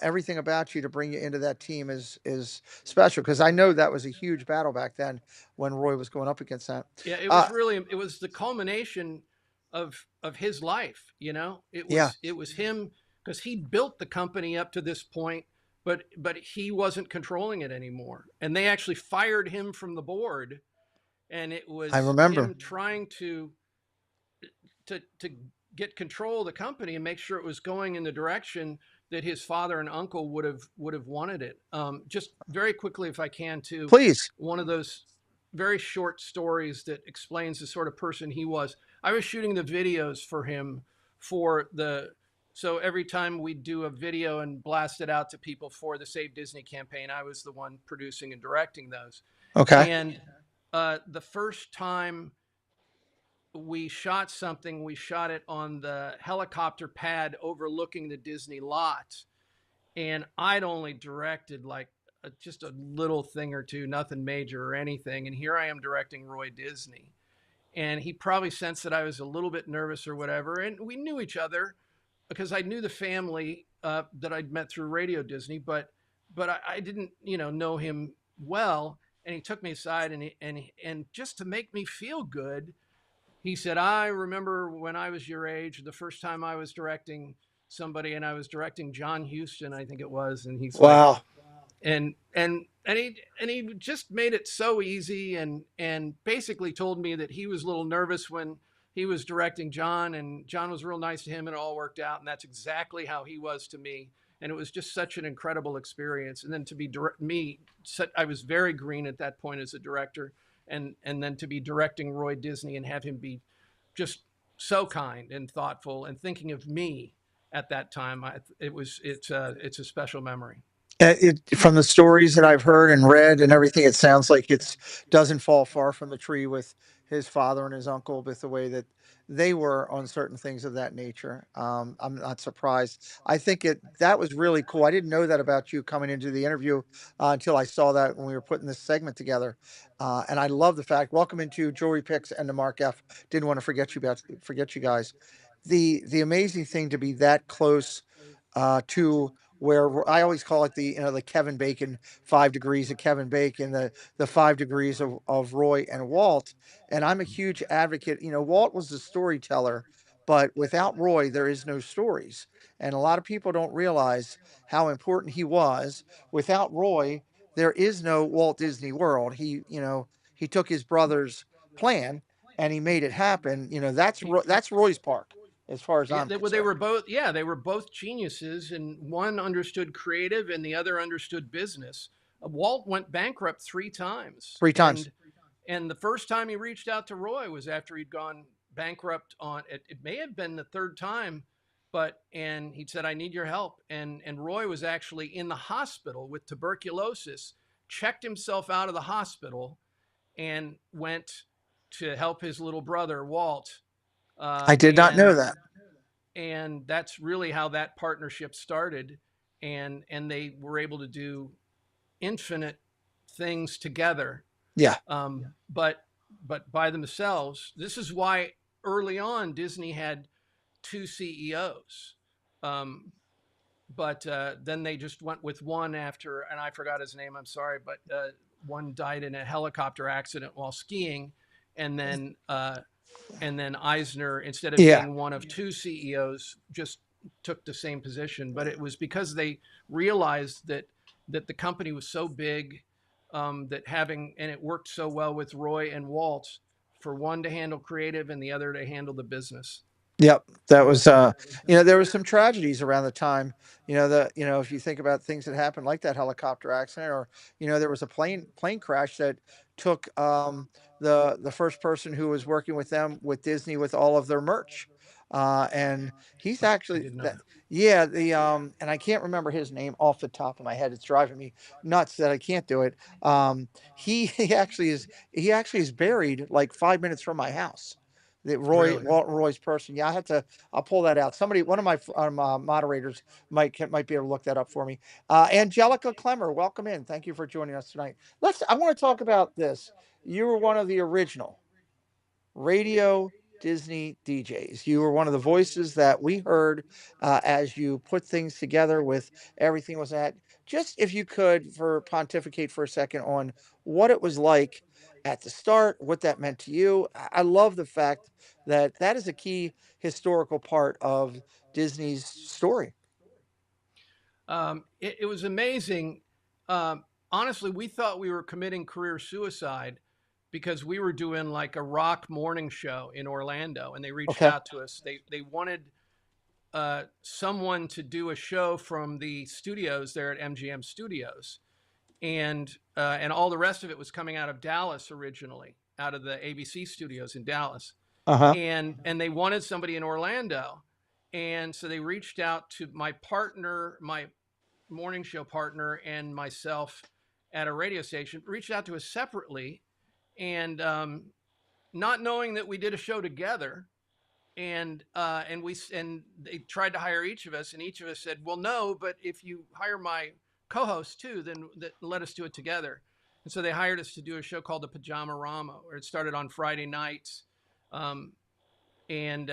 everything about you to bring you into that team is special because I know that was a huge battle back then when Roy was going up against that. Yeah, Uh, it was the culmination of his life, you know. yeah, It was him because he built the company up to this point, but he wasn't controlling it anymore. And they actually fired him from the board, and it I was remember. him trying to get control of the company and make sure it was going in the direction that his father and uncle would have wanted it. Just very quickly, if I can, too, Please. one of those very short stories that explains the sort of person he was. I was shooting the videos for him for the so every time we do a video and blast it out to people for the Save Disney campaign, I was the one producing and directing those. Okay. And the first time we shot something, we shot it on the helicopter pad overlooking the Disney lot. And I'd only directed like just a little thing or two, nothing major or anything. And here I am directing Roy Disney. And he probably sensed that I was a little bit nervous or whatever. And we knew each other because I knew the family that I'd met through Radio Disney, but I didn't, you know him well. And he took me aside and just to make me feel good, he said, I remember when I was your age, the first time I was directing somebody, and I was directing John Huston, I think it was. And he's like, Wow. and he just made it so easy and basically told me that he was a little nervous when he was directing John, and John was real nice to him, and it all worked out. And that's exactly how he was to me. And it was just such an incredible experience. And then to be I was very green at that point as a director, and then to be directing Roy Disney and have him be just so kind and thoughtful and thinking of me at that time, it's a special memory. From the stories that I've heard and read and everything, it sounds like it's doesn't fall far from the tree with his father and his uncle with the way that they were on certain things of that nature. I'm not surprised. I think that was really cool. I didn't know that about you coming into the interview until I saw that when we were putting this segment together. And I love the fact. Welcome into Jewelry Picks and the Mark F. Didn't want to forget you guys. The amazing thing to be that close to where I always call it the Kevin Bacon 5 degrees of Kevin Bacon, the 5 degrees of Roy and Walt. And I'm a huge advocate. Walt was the storyteller, but without Roy, there is no stories. And a lot of people don't realize how important he was. Without Roy, there is no Walt Disney World. He took his brother's plan and he made it happen. That's Roy's park, as far as Yeah, I'm they concerned. were both. Yeah, they were both geniuses, and one understood creative, and the other understood business. Walt went bankrupt 3 times, 3 times. and the first time he reached out to Roy was after he'd gone bankrupt on it. It may have been the third time, and he said, "I need your help." And Roy was actually in the hospital with tuberculosis, checked himself out of the hospital, and went to help his little brother Walt. Uh, I did not and know that. and that's really how that partnership started, and they were able to do infinite things together, Yeah. but by themselves. This is why early on Disney had two CEOs, um, but then they just went with one after, and I forgot his name, I'm sorry, but one died in a helicopter accident while skiing, and then Eisner, instead of Yeah. being one of two CEOs, just took the same position. But it was because they realized that the company was so big, that and it worked so well with Roy and Walt for one to handle creative and the other to handle the business. Yep. That was there was some tragedies around the time, if you think about things that happened like that helicopter accident or there was a plane crash that took the first person who was working with them with Disney with all of their merch. And he's Oh, I actually didn't know that that. yeah, and I can't remember his name off the top of my head. It's driving me nuts that I can't do it. He actually is buried like 5 minutes from my house. The Really? Roy's person. Yeah, I'll pull that out. One of my moderators might be able to look that up for me. Angelica Clemmer, welcome in. Thank you for joining us tonight. I want to talk about this. You were one of the original. Radio Disney DJs. You were one of the voices that we heard as you put things together with everything was at. Just if you could, for pontificate for a second on what it was like at the start, what that meant to you. I love the fact that that is a key historical part of Disney's story. It was amazing. Honestly, we thought we were committing career suicide because we were doing like a rock morning show in Orlando, and they reached Okay. out to us. They wanted someone to do a show from the studios there at MGM Studios, and all the rest of it was coming out of Dallas originally, out of the ABC studios in Dallas, Uh huh. and they wanted somebody in Orlando, and so they reached out to my partner, my morning show partner, and myself at a radio station. Reached out to us separately, and not knowing that we did a show together, and they tried to hire each of us, and each of us said, "Well, no, but if you hire my co-host too, then let us do it together." And so they hired us to do a show called the Pajama Rama, where it started on Friday nights, um, and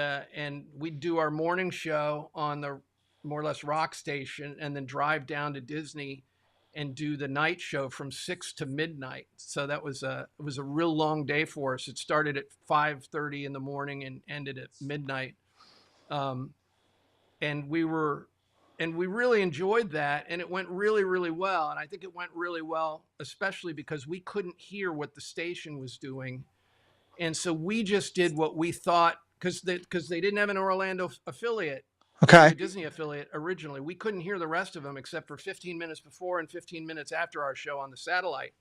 we'd do our morning show on the more or less rock station, and then drive down to Disney and do the night show from 6 to midnight. So that was it was a real long day for us. It started at 5:30 in the morning and ended at midnight, um, and we really enjoyed that, and it went really really well. And I think it went really well, especially because we couldn't hear what the station was doing, and so we just did what we thought, because they didn't have an Orlando affiliate, Okay. Radio Disney affiliate originally. We couldn't hear the rest of them except for 15 minutes before and 15 minutes after our show on the satellite.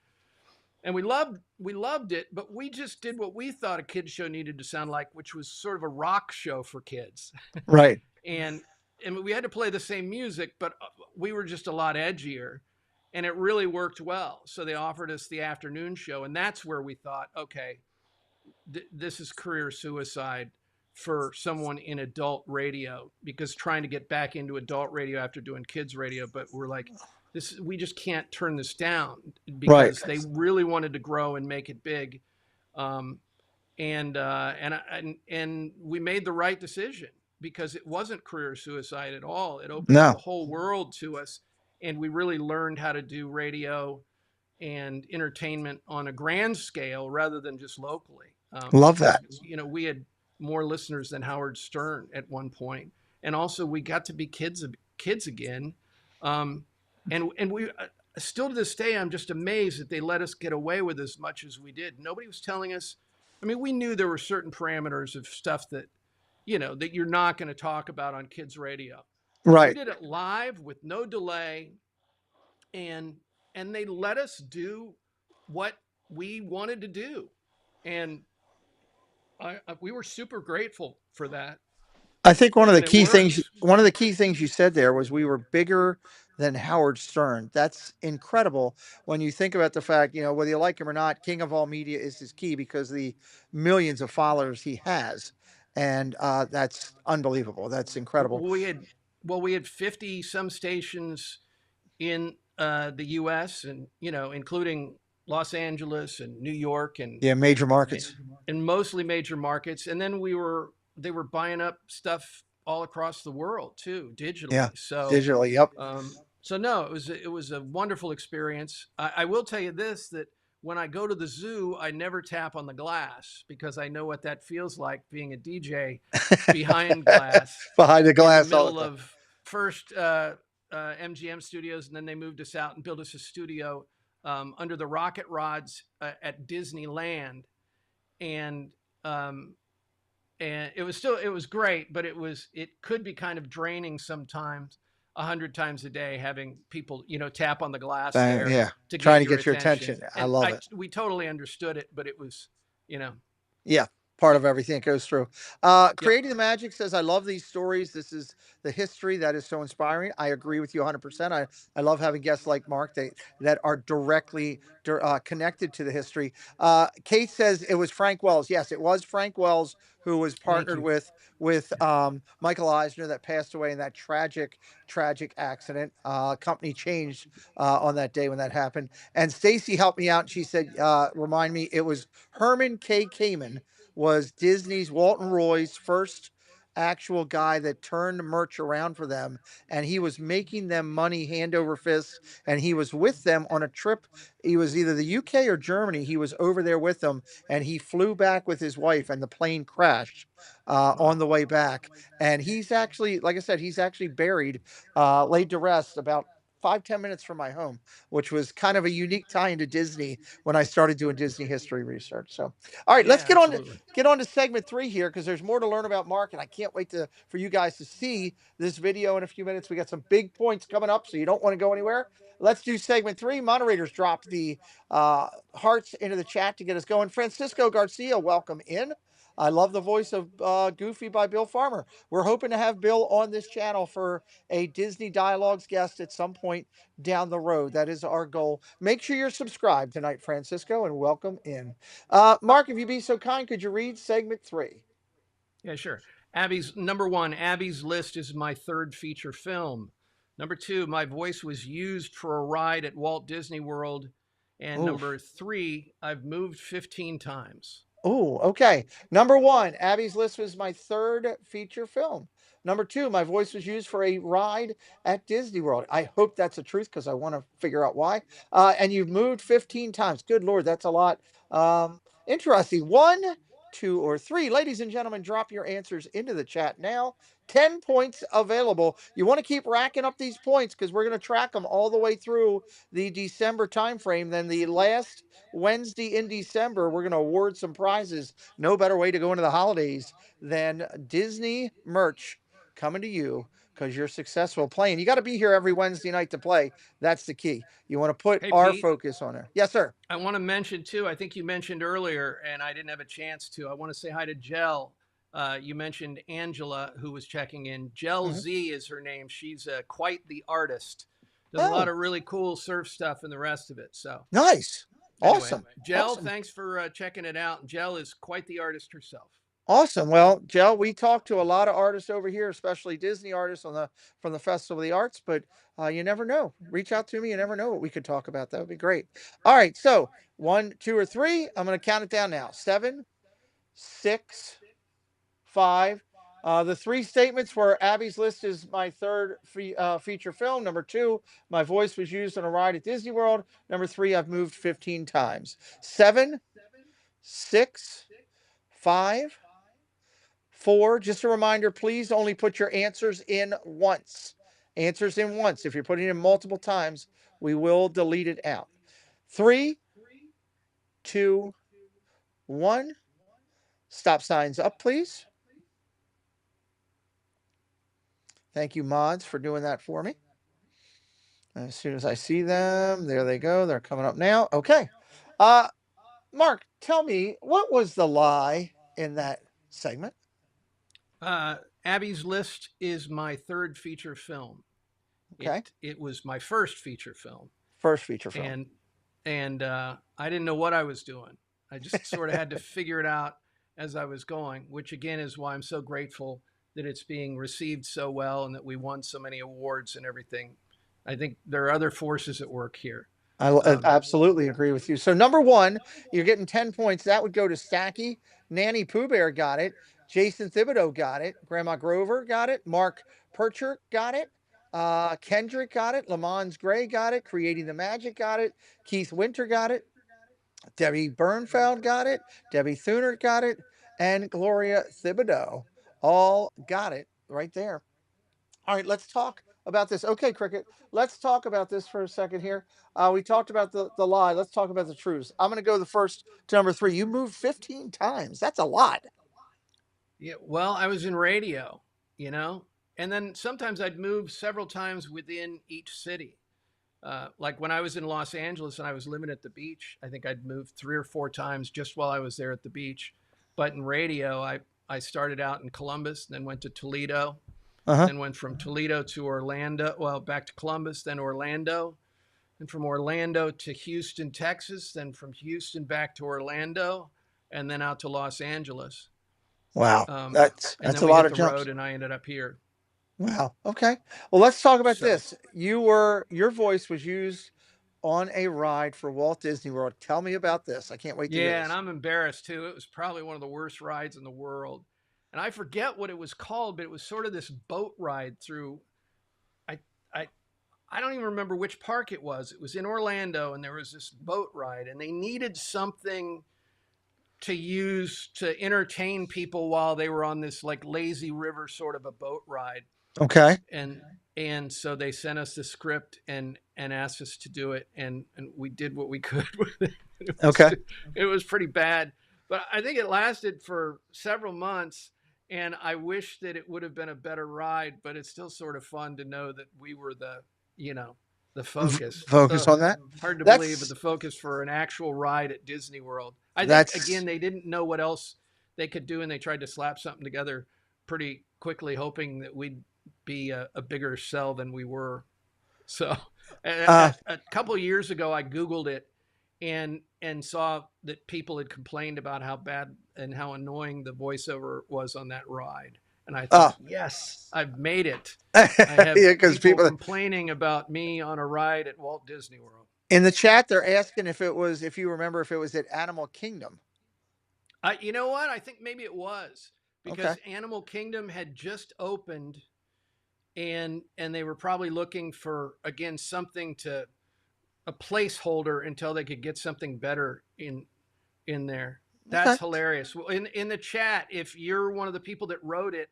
And we loved it, but we just did what we thought a kids show needed to sound like, which was sort of a rock show for kids. Right. and and we had to play the same music, but we were just a lot edgier, and it really worked well. So they offered us the afternoon show, and that's where we thought, okay, this is career suicide for someone in adult radio, because trying to get back into adult radio after doing kids radio, but we're like, this, we just can't turn this down, Right. because they really wanted to grow and make it big. um, and we made the right decision, because it wasn't career suicide at all. It opened up No. a whole world to us, and we really learned how to do radio and entertainment on a grand scale rather than just locally. Love Because that. we had more listeners than Howard Stern at one point, and also we got to be kids again, um, and we still to this day, I'm just amazed that they let us get away with as much as we did. Nobody was telling us. I mean, we knew there were certain parameters of stuff that that you're not going to talk about on kids radio, but we Right. did it live with no delay, and they let us do what we wanted to do, and we were super grateful for that, I think and it worked. one of the key things you said there was we were bigger than Howard Stern. That's incredible when you think about the fact, whether you like him or not, king of all media is his key because the millions of followers he has. And that's unbelievable. That's incredible. We had we had 50 some stations in the U.S., and including Los Angeles and New York, Yeah, major and markets. mostly major markets. And then they were buying up stuff all across the world too, Yeah, digitally. So digitally. Yep. no, it was a wonderful experience. I will tell you this, that when I go to the zoo, I never tap on the glass, because I know what that feels like, being a DJ behind glass Behind the in the glass all the middle time. of first MGM Studios, and then they moved us out and built us a studio under the rocket rods at Disneyland, and um, it was great, but it could be kind of draining sometimes, 100 times a day, having people tap on the glass there Yeah. to get Trying to your get your attention. attention. I And love it. we totally understood it, but it was you know Yeah, part it, of everything that goes through. yep. Creating the Magic says, I love these stories. This is the history that is so inspiring. I agree with you 100%. I love having guests like Mark that are directly connected to the history. Kate says it was Frank Wells. Yes, it was Frank Wells who was Thank partnered you. with Michael Eisner that passed away in that tragic accident. Company changed on that day when that happened. And Stacy helped me out. She said, remind me, it was Herman K. Kamen was Disney's Walt and Roy's first actual guy that turned merch around for them, and he was making them money hand over fist, and he was with them on a trip. He was either the UK or Germany. He was over there with them, and he flew back with his wife, and the plane crashed on Wow. the way back. And he's actually, like I said, he's actually buried, laid to rest about 5-10 minutes from my home, which was kind of a unique tie into Disney when I started doing Disney history research. So, all right, let's Yeah, absolutely. get on to segment 3 here, because there's more to learn about Mark, and I can't wait for you guys to see this video in a few minutes. We got some big points coming up, so you don't want to go anywhere. Let's do segment 3. Moderators drop the hearts into the chat to get us going. Francisco Garcia, welcome in. I love the voice of Goofy by Bill Farmer. We're hoping to have Bill on this channel for a Disney Dialogues guest at some point down the road. That is our goal. Make sure you're subscribed tonight, Francisco, and welcome in. Mark, if you'd be so kind, could you read segment 3? Yeah, sure. Abby's number 1, Abby's List is my third feature film. Number 2, my voice was used for a ride at Walt Disney World. And Oof. number 3, I've moved 15 times. Oh, okay. Number 1, Abby's List was my third feature film. Number 2, my voice was used for a ride at Disney World. I hope that's the truth, because I want to figure out why. And you've moved 15 times. Good Lord, that's a lot. Interesting. 1, 2, or 3. Ladies and gentlemen, drop your answers into the chat now. 10 points available. You want to keep racking up these points, because we're going to track them all the way through the December timeframe. Then the last Wednesday in December, we're going to award some prizes. No better way to go into the holidays than Disney merch coming to you, because you're successful playing. You got to be here every Wednesday night to play. That's the key. You want to put Hey, our Pete, focus on it. Yes, sir. I want to mention too, I think you mentioned earlier, and I didn't have a chance to. I want to say hi to Jell. You mentioned Angela, who was checking in. Jell Mhm. Z is her name. She's quite the artist. Does a lot Oh, of really cool surf stuff and the rest of it. So, nice. anyway, Awesome. Jell, Awesome. thanks for checking it out. Jell is quite the artist herself. Awesome. Well, Joe, we talk to a lot of artists over here, especially Disney artists from the Festival of the Arts. But you never know. Reach out to me. You never know what we could talk about. That would be great. All right. So 1, 2, or 3. I'm going to count it down now. 7, 6, 5. The 3 statements were: Abby's List is my third feature film. Number 2, my voice was used on a ride at Disney World. Number 3, I've moved 15 times. 7, 6, 5, 4. Just a reminder, please only put your answers in once. Answers in once. If you're putting in multiple times, we will delete it out. 3, 2, 1. Stop signs up, please. Thank you, mods, for doing that for me. As soon as I see them, there they go. They're coming up now. Okay. Uh, Mark, tell me, what was the lie in that segment? Abby's List is my third feature film. Okay. It was my first feature film, First feature film. and I didn't know what I was doing. I just sort of had to figure it out as I was going, which again is why I'm so grateful that it's being received so well and that we won so many awards and everything. I think there are other forces at work here. I absolutely agree with you. So number 1, you're getting 10 points. That would go to Stacky. Nanny Pooh Bear got it. Jason Thibodeau got it. Grandma Grover got it. Mark Percher got it. Kendrick got it. Lamont Gray got it. Creating the Magic got it. Keith Winter got it. Debbie Bernfeld got it. Debbie Thunert got it. And Gloria Thibodeau all got it right there. All right, let's talk about this. Okay, Cricket, let's talk about this for a second here. We talked about the lie. Let's talk about the truth. I'm going to go the first to number 3. You moved 15 times. That's a lot. Yeah, well, I was in radio, you know, and then sometimes I'd move several times within each city. Like when I was in Los Angeles and I was living at the beach, I think I'd moved 3 or 4 times just while I was there at the beach. But in radio, I started out in Columbus, then went to Toledo, Uh-huh. then went from Toledo to Orlando, well, back to Columbus, then Orlando, and from Orlando to Houston, Texas, then from Houston back to Orlando, and then out to Los Angeles. Wow. Um, That's and that's then a we lot hit of the jumps. road, and I ended up here. Wow. Okay. Well, let's talk about So this. Your voice was used on a ride for Walt Disney World. Tell me about this. I can't wait to hear Yeah, and this. I'm embarrassed too. It was probably one of the worst rides in the world. And I forget what it was called, but it was sort of this boat ride through I I I don't even remember which park it was. It was in Orlando and there was this boat ride and they needed something to use to entertain people while they were on this like lazy river sort of a boat ride. Okay. And so they sent us the script and asked us to do it and we did what we could with it. Okay. It was pretty bad, but I think it lasted for several months and I wish that it would have been a better ride, but it's still sort of fun to know that we were the, you know, the focus. Focus Ugh, on that. hard to believe, but That's the focus for an actual ride at Disney World. I think that's again they didn't know what else they could do and they tried to slap something together pretty quickly hoping that we'd be a bigger sell than we were. So a couple of years ago, I Googled it and saw that people had complained about how bad and how annoying the voiceover was on that ride. And I uh thought, yes, I've made it. I yeah, have because people people complaining about me on a ride at Walt Disney World. in the chat they're asking if you remember if it was at Animal Kingdom. You know what? I think maybe it was Okay. because Animal Kingdom had just opened and they were probably looking for again something to a placeholder until they could get something better in there. Okay. That's hilarious. Well, in the chat, if you're one of the people that wrote it,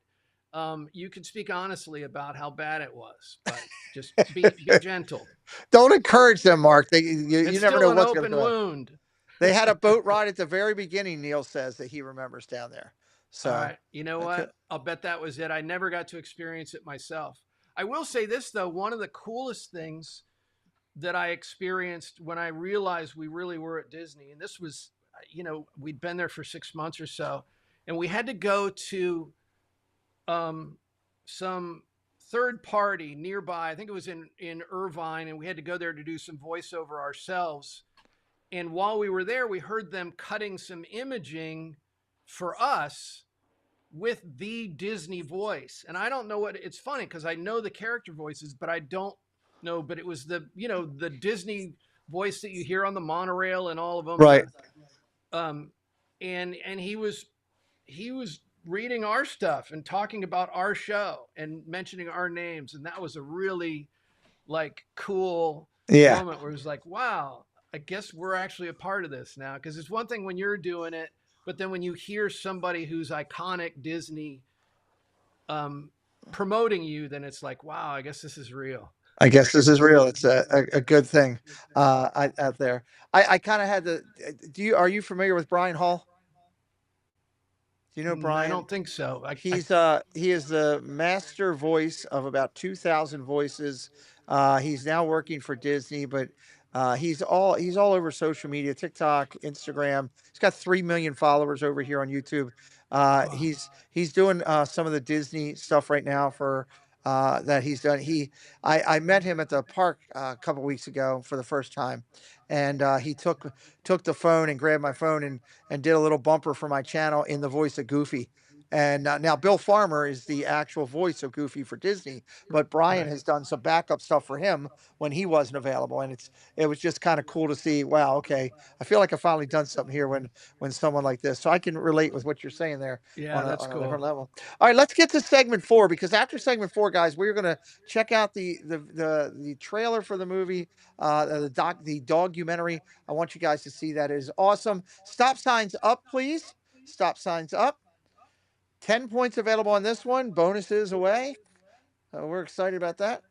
you can speak honestly about how bad it was, but just be gentle. Don't encourage them, Mark. You It's never know still an what's going to open come out. wound. They had a boat ride at the very beginning. Neil says that he remembers down there. All So right. You know okay. what? I'll bet that was it. I never got to experience it myself. I will say this though, one of the coolest things that I experienced when I realized we really were at Disney, and this was, we'd been there for 6 months or so, and we had to go to some third party nearby. I think it was in Irvine, and we had to go there to do some voiceover ourselves. And while we were there, we heard them cutting some imaging for us with the Disney voice. And I don't know what it's funny because I know the character voices, but I don't know. But it was the Disney voice that you hear on the monorail and all of them. Right. And he was reading our stuff and talking about our show and mentioning our names, and that was a really like cool Yeah. moment where it was like, wow, I guess we're actually a part of this now. Because it's one thing when you're doing it, but then when you hear somebody who's iconic Disney promoting you, then it's like, wow, I guess this is real. I guess this is real. It's a good thing out there. I kind of had to. Are you familiar with Brian Hall? Do you know I Brian? don't think so. He is the master voice of about 2,000 voices. He's now working for Disney, but he's all over social media, TikTok, Instagram. He's got 3 million followers over here on YouTube. Wow. He's doing some of the Disney stuff right now for that he's done. I met him at the park a couple weeks ago for the first time, and he took the phone and grabbed my phone and did a little bumper for my channel in the voice of Goofy. And now Bill Farmer is the actual voice of Goofy for Disney, but Brian Right. has done some backup stuff for him when he wasn't available, and it was just kind of cool to see. Wow, okay, I feel like I finally done something here when someone like this. So I can relate with what you're saying there Yeah, that's on a different cool. level. All right, let's get to segment 4 because after segment 4, guys, we're gonna check out the trailer for the movie, the documentary. I want you guys to see that. It is awesome. Stop signs up, please. Stop signs up. 10 points available on this one. Bonuses away. We're excited about that.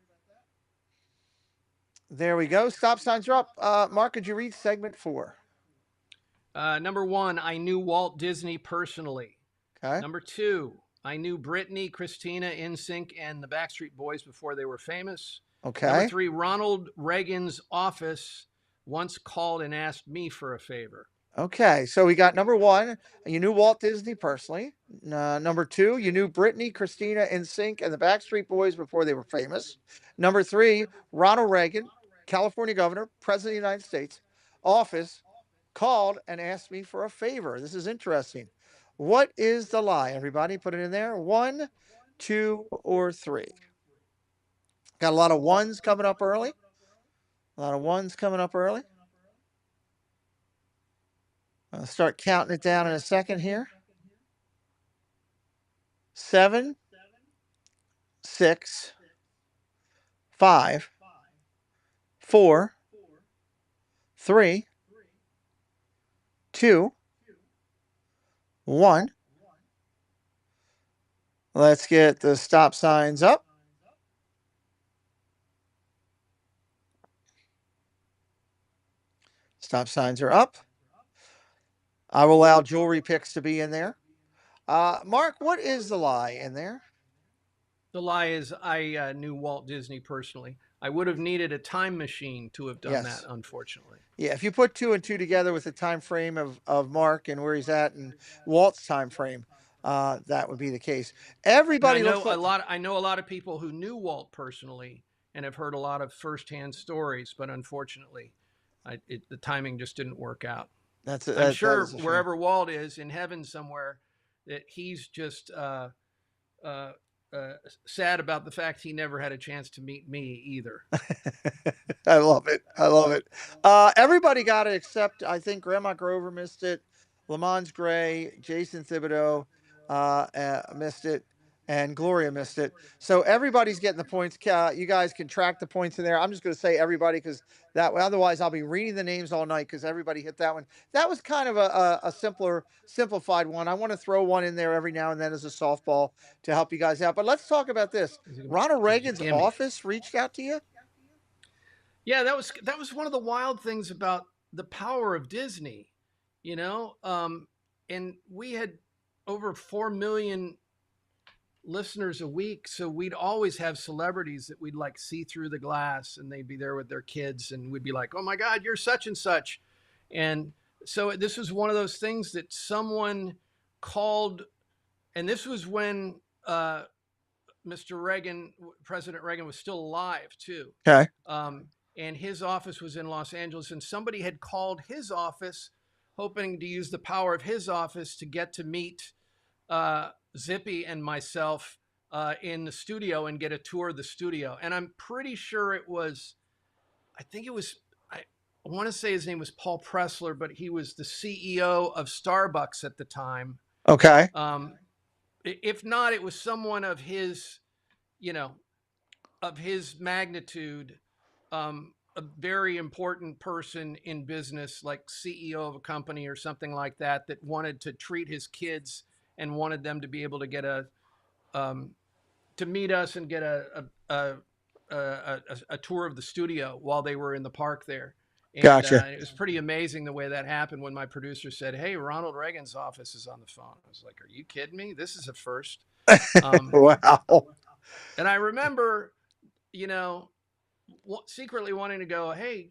There we go. Stop signs are up. Mark, could you read segment 4? Number 1, I knew Walt Disney personally. Okay. Number 2, I knew Britney, Christina, NSYNC, and the Backstreet Boys before they were famous. Okay. Number 3, Ronald Reagan's office once called and asked me for a favor. Okay, so we got number 1, you knew Walt Disney personally. Number 2, you knew Britney, Christina, NSYNC, and the Backstreet Boys before they were famous. Number 3, Ronald Reagan, California governor, president of the United States, office, called and asked me for a favor. This is interesting. What is the lie? Everybody put it in there. 1, 2, or 3. Got a lot of ones coming up early. A lot of ones coming up early. I'll start counting it down in a second here. 7, 6, 5, 4, 3, 2, 1. Let's get the stop signs up. Stop signs are up. I will allow jewelry picks to be in there. Mark, what is the lie in there? The lie is I knew Walt Disney personally. I would have needed a time machine to have done that, Yes. unfortunately. Yeah, if you put 2 and 2 together with the time frame of Mark and where he's at and Walt's time frame, that would be the case. And Everybody looks like I know a lot of people who knew Walt personally and have heard a lot of firsthand stories, but unfortunately, the timing just didn't work out. I'm that sure is a shame. wherever Walt is in heaven somewhere, that he's just uh, sad about the fact he never had a chance to meet me either. I love it. I love it. Everybody got it except I think Grandma Grover missed it, Lamont Gray, Jason Thibodeau missed it, and Gloria missed it. So everybody's getting the points. You guys can track the points in there. I'm just going to say everybody because that way, otherwise I'll be reading the names all night because everybody hit that one. That was kind of a simplified one. I want to throw one in there every now and then as a softball to help you guys out. But let's talk about this. Ronald Reagan's office reached out to you? Yeah, that was one of the wild things about the power of Disney, you know. And we had over 4 million listeners a week, so we'd always have celebrities that we'd like see through the glass, and they'd be there with their kids, and we'd be like, "Oh my God, you're such and such," and so this was one of those things that someone called, and this was when Mr. Reagan, President Reagan, was still alive too. Okay. And his office was in Los Angeles, and somebody had called his office, hoping to use the power of his office to get to meet Zippy and myself in the studio and get a tour of the studio. And I'm pretty sure it was, I think it was, I want to say his name was Paul Pressler, but he was the CEO of Starbucks at the time. Okay. If not, it was someone of his, you know, of his magnitude, a very important person in business, like CEO of a company or something like that, that wanted to treat his kids and wanted them to be able to get to meet us and get a tour of the studio while they were in the park there. And Gotcha. it was pretty amazing the way that happened when my producer said, "Hey, Ronald Reagan's office is on the phone." I was like, "Are you kidding me? This is a first." Wow. And I remember, you know, secretly wanting to go, "Hey,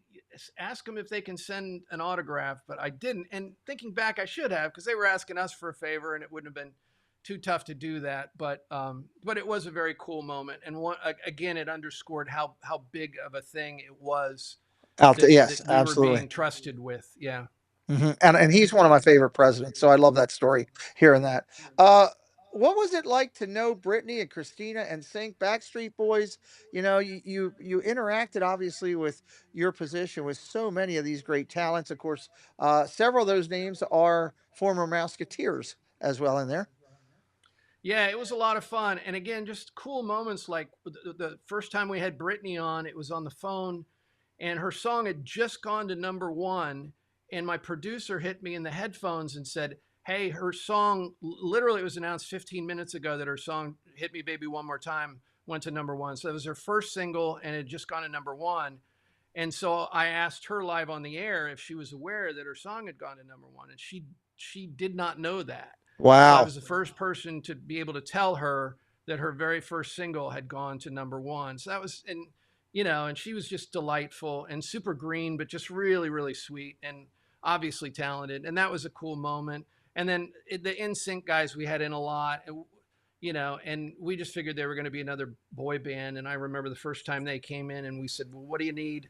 ask them if they can send an autograph," but I didn't. And thinking back, I should have, because they were asking us for a favor, and it wouldn't have been too tough to do that. But it was a very cool moment, and again, it underscored how big of a thing it was Yes, that we were absolutely. being trusted with. Yeah. And he's one of my favorite presidents, so I love that story. Hearing that. What was it like to know Britney and Christina and Sync, Backstreet Boys? You know, you interacted obviously with your position with so many of these great talents. Of course, several of those names are former Mouseketeers as well in there. Yeah, it was a lot of fun. And again, just cool moments like the first time we had Britney on, it was on the phone, and her song had just gone to #1. And my producer hit me in the headphones and said, "Hey, her song, literally, it was announced 15 minutes ago that her song, Hit Me Baby One More Time, went to #1. So it was her first single, and it had just gone to #1. And so I asked her live on the air if she was aware that her song had gone to #1, and she did not know that. So I Wow. was the first person to be able to tell her that her very first single had gone to #1. So that was, and you know, and she was just delightful and super green, but just really, really sweet and obviously talented. And that was a cool moment. And then the NSYNC guys we had in a lot, you know, and we just figured they were going to be another boy band. And I remember the first time they came in and we said, "Well, what do you need?"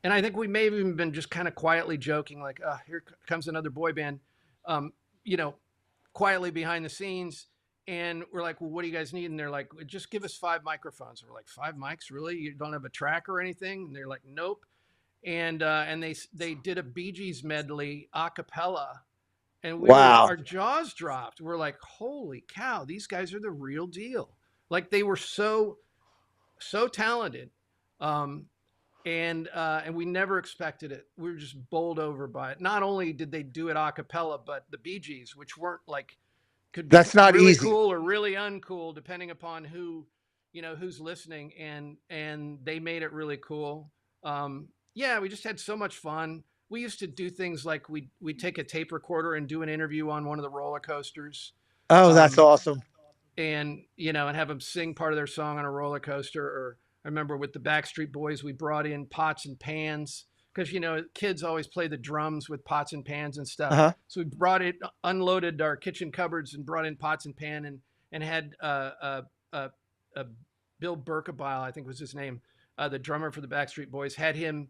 And I think we may have even been just kind of quietly joking, like, "Oh, here comes another boy band," you know, quietly behind the scenes. And we're like, "Well, what do you guys need?" And they're like, "Just give us 5 microphones." And we're like, 5 mics? Really? You don't have a track or anything? And they're like, "Nope." and they did a Bee Gees medley a cappella, and Wow. our jaws dropped. We're like, holy cow, these guys are the real deal. Like they were so talented. Um, and we never expected it. We were just bowled over by it. Not only did they do it a cappella, but the Bee Gees, which weren't like, could be That's not really easy. cool or really uncool depending upon who's listening, and they made it really cool. Yeah, we just had so much fun. We used to do things like we'd take a tape recorder and do an interview on one of the roller coasters. Oh, that's Um, awesome. and and have them sing part of their song on a roller coaster. Or I remember with the Backstreet Boys, we brought in pots and pans because kids always play the drums with pots and pans and stuff. Uh-huh. So we brought it, unloaded our kitchen cupboards, and brought in pots and pan, and had a Bill Berkebile, I think was his name, the drummer for the Backstreet Boys, had him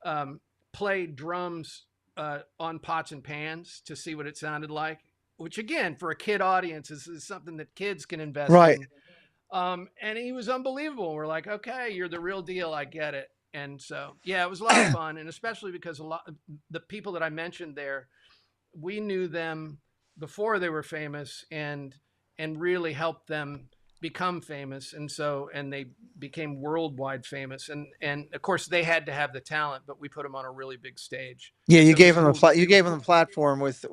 um, play drums on pots and pans to see what it sounded like, which again for a kid audience is something that kids can invest Right. in. And he was unbelievable. We're like, okay, you're the real deal. I get it. And so, yeah, it was a lot of fun. And especially because a lot of the people that I mentioned there, we knew them before they were famous, and really helped them become famous. And they became worldwide famous. And of course they had to have the talent, but we put them on a really big stage. Yeah, you So it was gave them cool. you gave them the platform with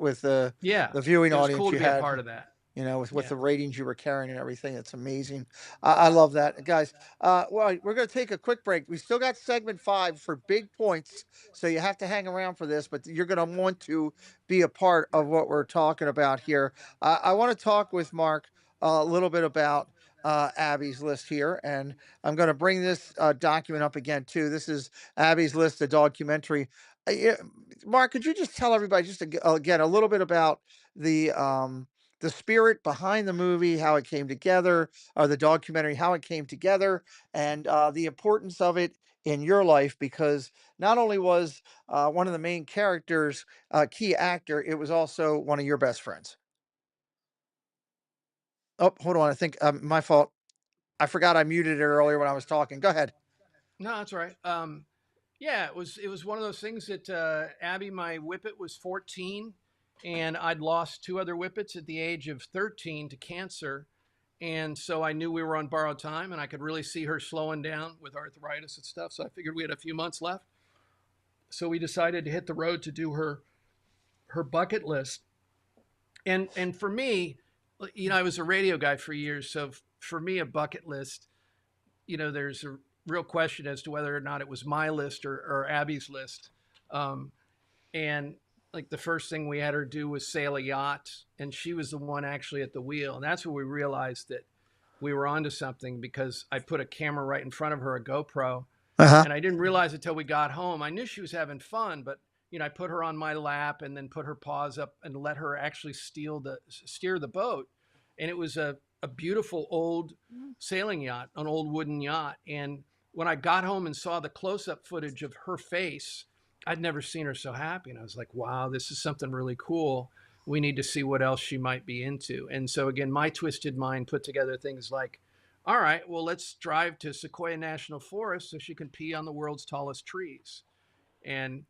Yeah. the viewing It was audience cool to you be a had. part of that. With Yeah. the ratings you were carrying and everything. It's amazing. I love that, guys. Well, we're going to take a quick break. We still got segment 5 for big points, so you have to hang around for this. But you're going to want to be a part of what we're talking about here. I want to talk with Mark a little bit about Abby's list here, and I'm going to bring this document up again too. This is Abby's list, the documentary. Yeah, Mark, could you just tell everybody again a little bit about the spirit behind the movie, how it came together, or the documentary, how it came together, and the importance of it in your life? Because not only was one of the main characters a key actor, it was also one of your best friends. Oh, hold on. I think my fault. I forgot I muted it earlier when I was talking. Go ahead. No, that's all right. Yeah, it was one of those things that Abby, my whippet, was 14, and I'd lost two other whippets at the age of 13 to cancer, and so I knew we were on borrowed time, and I could really see her slowing down with arthritis and stuff. So I figured we had a few months left. So we decided to hit the road to do her bucket list, and for me, I was a radio guy for years, so for me, a bucket list, there's a real question as to whether or not it was my list or Abby's list. Um, and like the first thing we had her do was sail a yacht, and she was the one actually at the wheel. And that's where we realized that we were onto something, because I put a camera right in front of her, a GoPro, Uh huh. and I didn't realize it till we got home. I knew she was having fun, but I put her on my lap and then put her paws up and let her actually steer the boat. And it was a beautiful old sailing yacht, an old wooden yacht. And when I got home and saw the close-up footage of her face, I'd never seen her so happy. And I was like, wow, this is something really cool. We need to see what else she might be into. And so again, my twisted mind put together things like, all right, well, let's drive to Sequoia National Forest so she can pee on the world's tallest trees. And,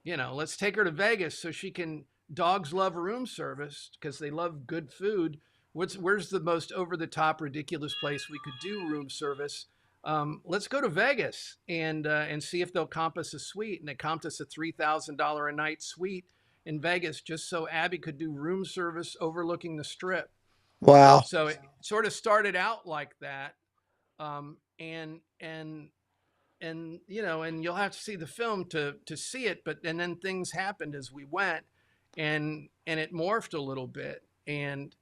let's take her to Vegas so she can, dogs love room service because they love good food. Where's the most over the top, ridiculous place we could do room service? Let's go to Vegas and see if they'll comp us a suite. And they comped us a $3,000 a night suite in Vegas just so Abby could do room service overlooking the strip. Wow. So it sort of started out like that. And you'll have to see the film to see it, and then things happened as we went, and it morphed a little bit, and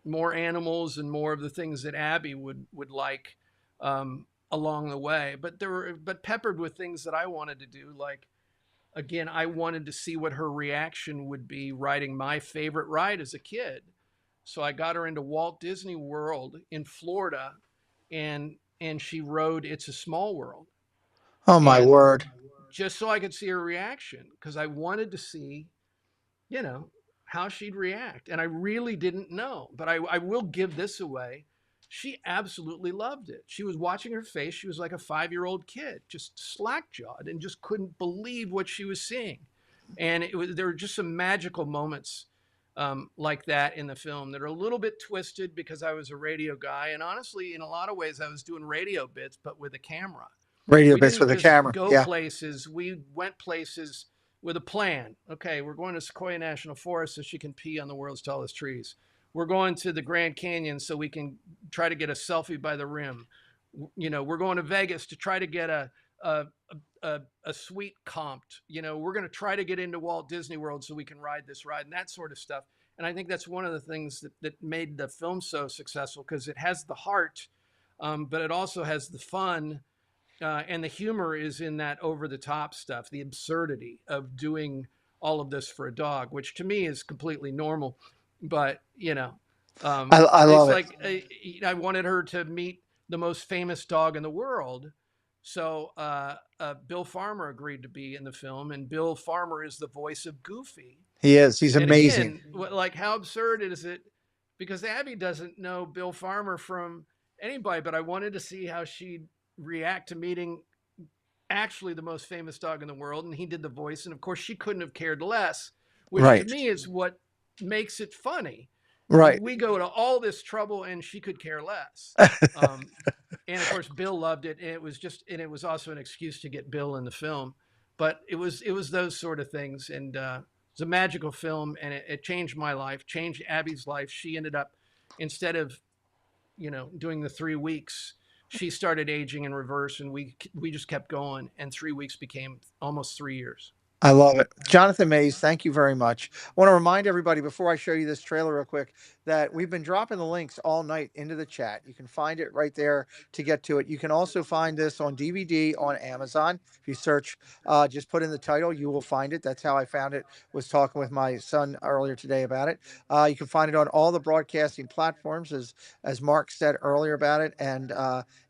more animals and more of the things that Abby would like along the way, but peppered with things that I wanted to do. Like, again, I wanted to see what her reaction would be riding my favorite ride as a kid. So I got her into Walt Disney World in Florida, and she rode It's a Small World, Oh my and word. just so I could see her reaction, because I wanted to see, you know, how she'd react. And I really didn't know, but I will give this away. She absolutely loved it. She was watching her face. She was like a 5-year-old kid, just slack-jawed and just couldn't believe what she was seeing. And there were just some magical moments like that in the film that are a little bit twisted because I was a radio guy. And honestly, in a lot of ways, I was doing radio bits, but with a camera. Radio We bits didn't with a just camera. go Yeah. places. We went places with a plan. Okay, we're going to Sequoia National Forest so she can pee on the world's tallest trees. We're going to the Grand Canyon so we can try to get a selfie by the rim. You know, we're going to Vegas to try to get a suite comped. You know, we're going to try to get into Walt Disney World so we can ride this ride and that sort of stuff. And I think that's one of the things that made the film so successful, because it has the heart, but it also has the fun. And the humor is in that over-the-top stuff, the absurdity of doing all of this for a dog, which to me is completely normal. But, you know, I love it's it. like I wanted her to meet the most famous dog in the world. So Bill Farmer agreed to be in the film, and Bill Farmer is the voice of Goofy. He is. He's And amazing. again, like, how absurd is it? Because Abby doesn't know Bill Farmer from anybody, but I wanted to see how she'd react to meeting actually the most famous dog in the world, and he did the voice, and of course she couldn't have cared less, which Right. to me is what makes it funny. Right. We go to all this trouble and she could care less. And of course Bill loved it, and it was also an excuse to get Bill in the film. But it was those sort of things, and it's a magical film, and it changed my life, changed Abby's life. She ended up, instead of, you know, doing the 3 weeks, she started aging in reverse, and we just kept going, and 3 weeks became almost 3 years. I love it. Jonathan Mays, thank you very much. I want to remind everybody before I show you this trailer real quick that we've been dropping the links all night into the chat. You can find it right there to get to it. You can also find this on DVD on Amazon. If you search, just put in the title, you will find it. That's how I found it, was talking with my son earlier today about it. You can find it on all the broadcasting platforms, as Mark said earlier about it. And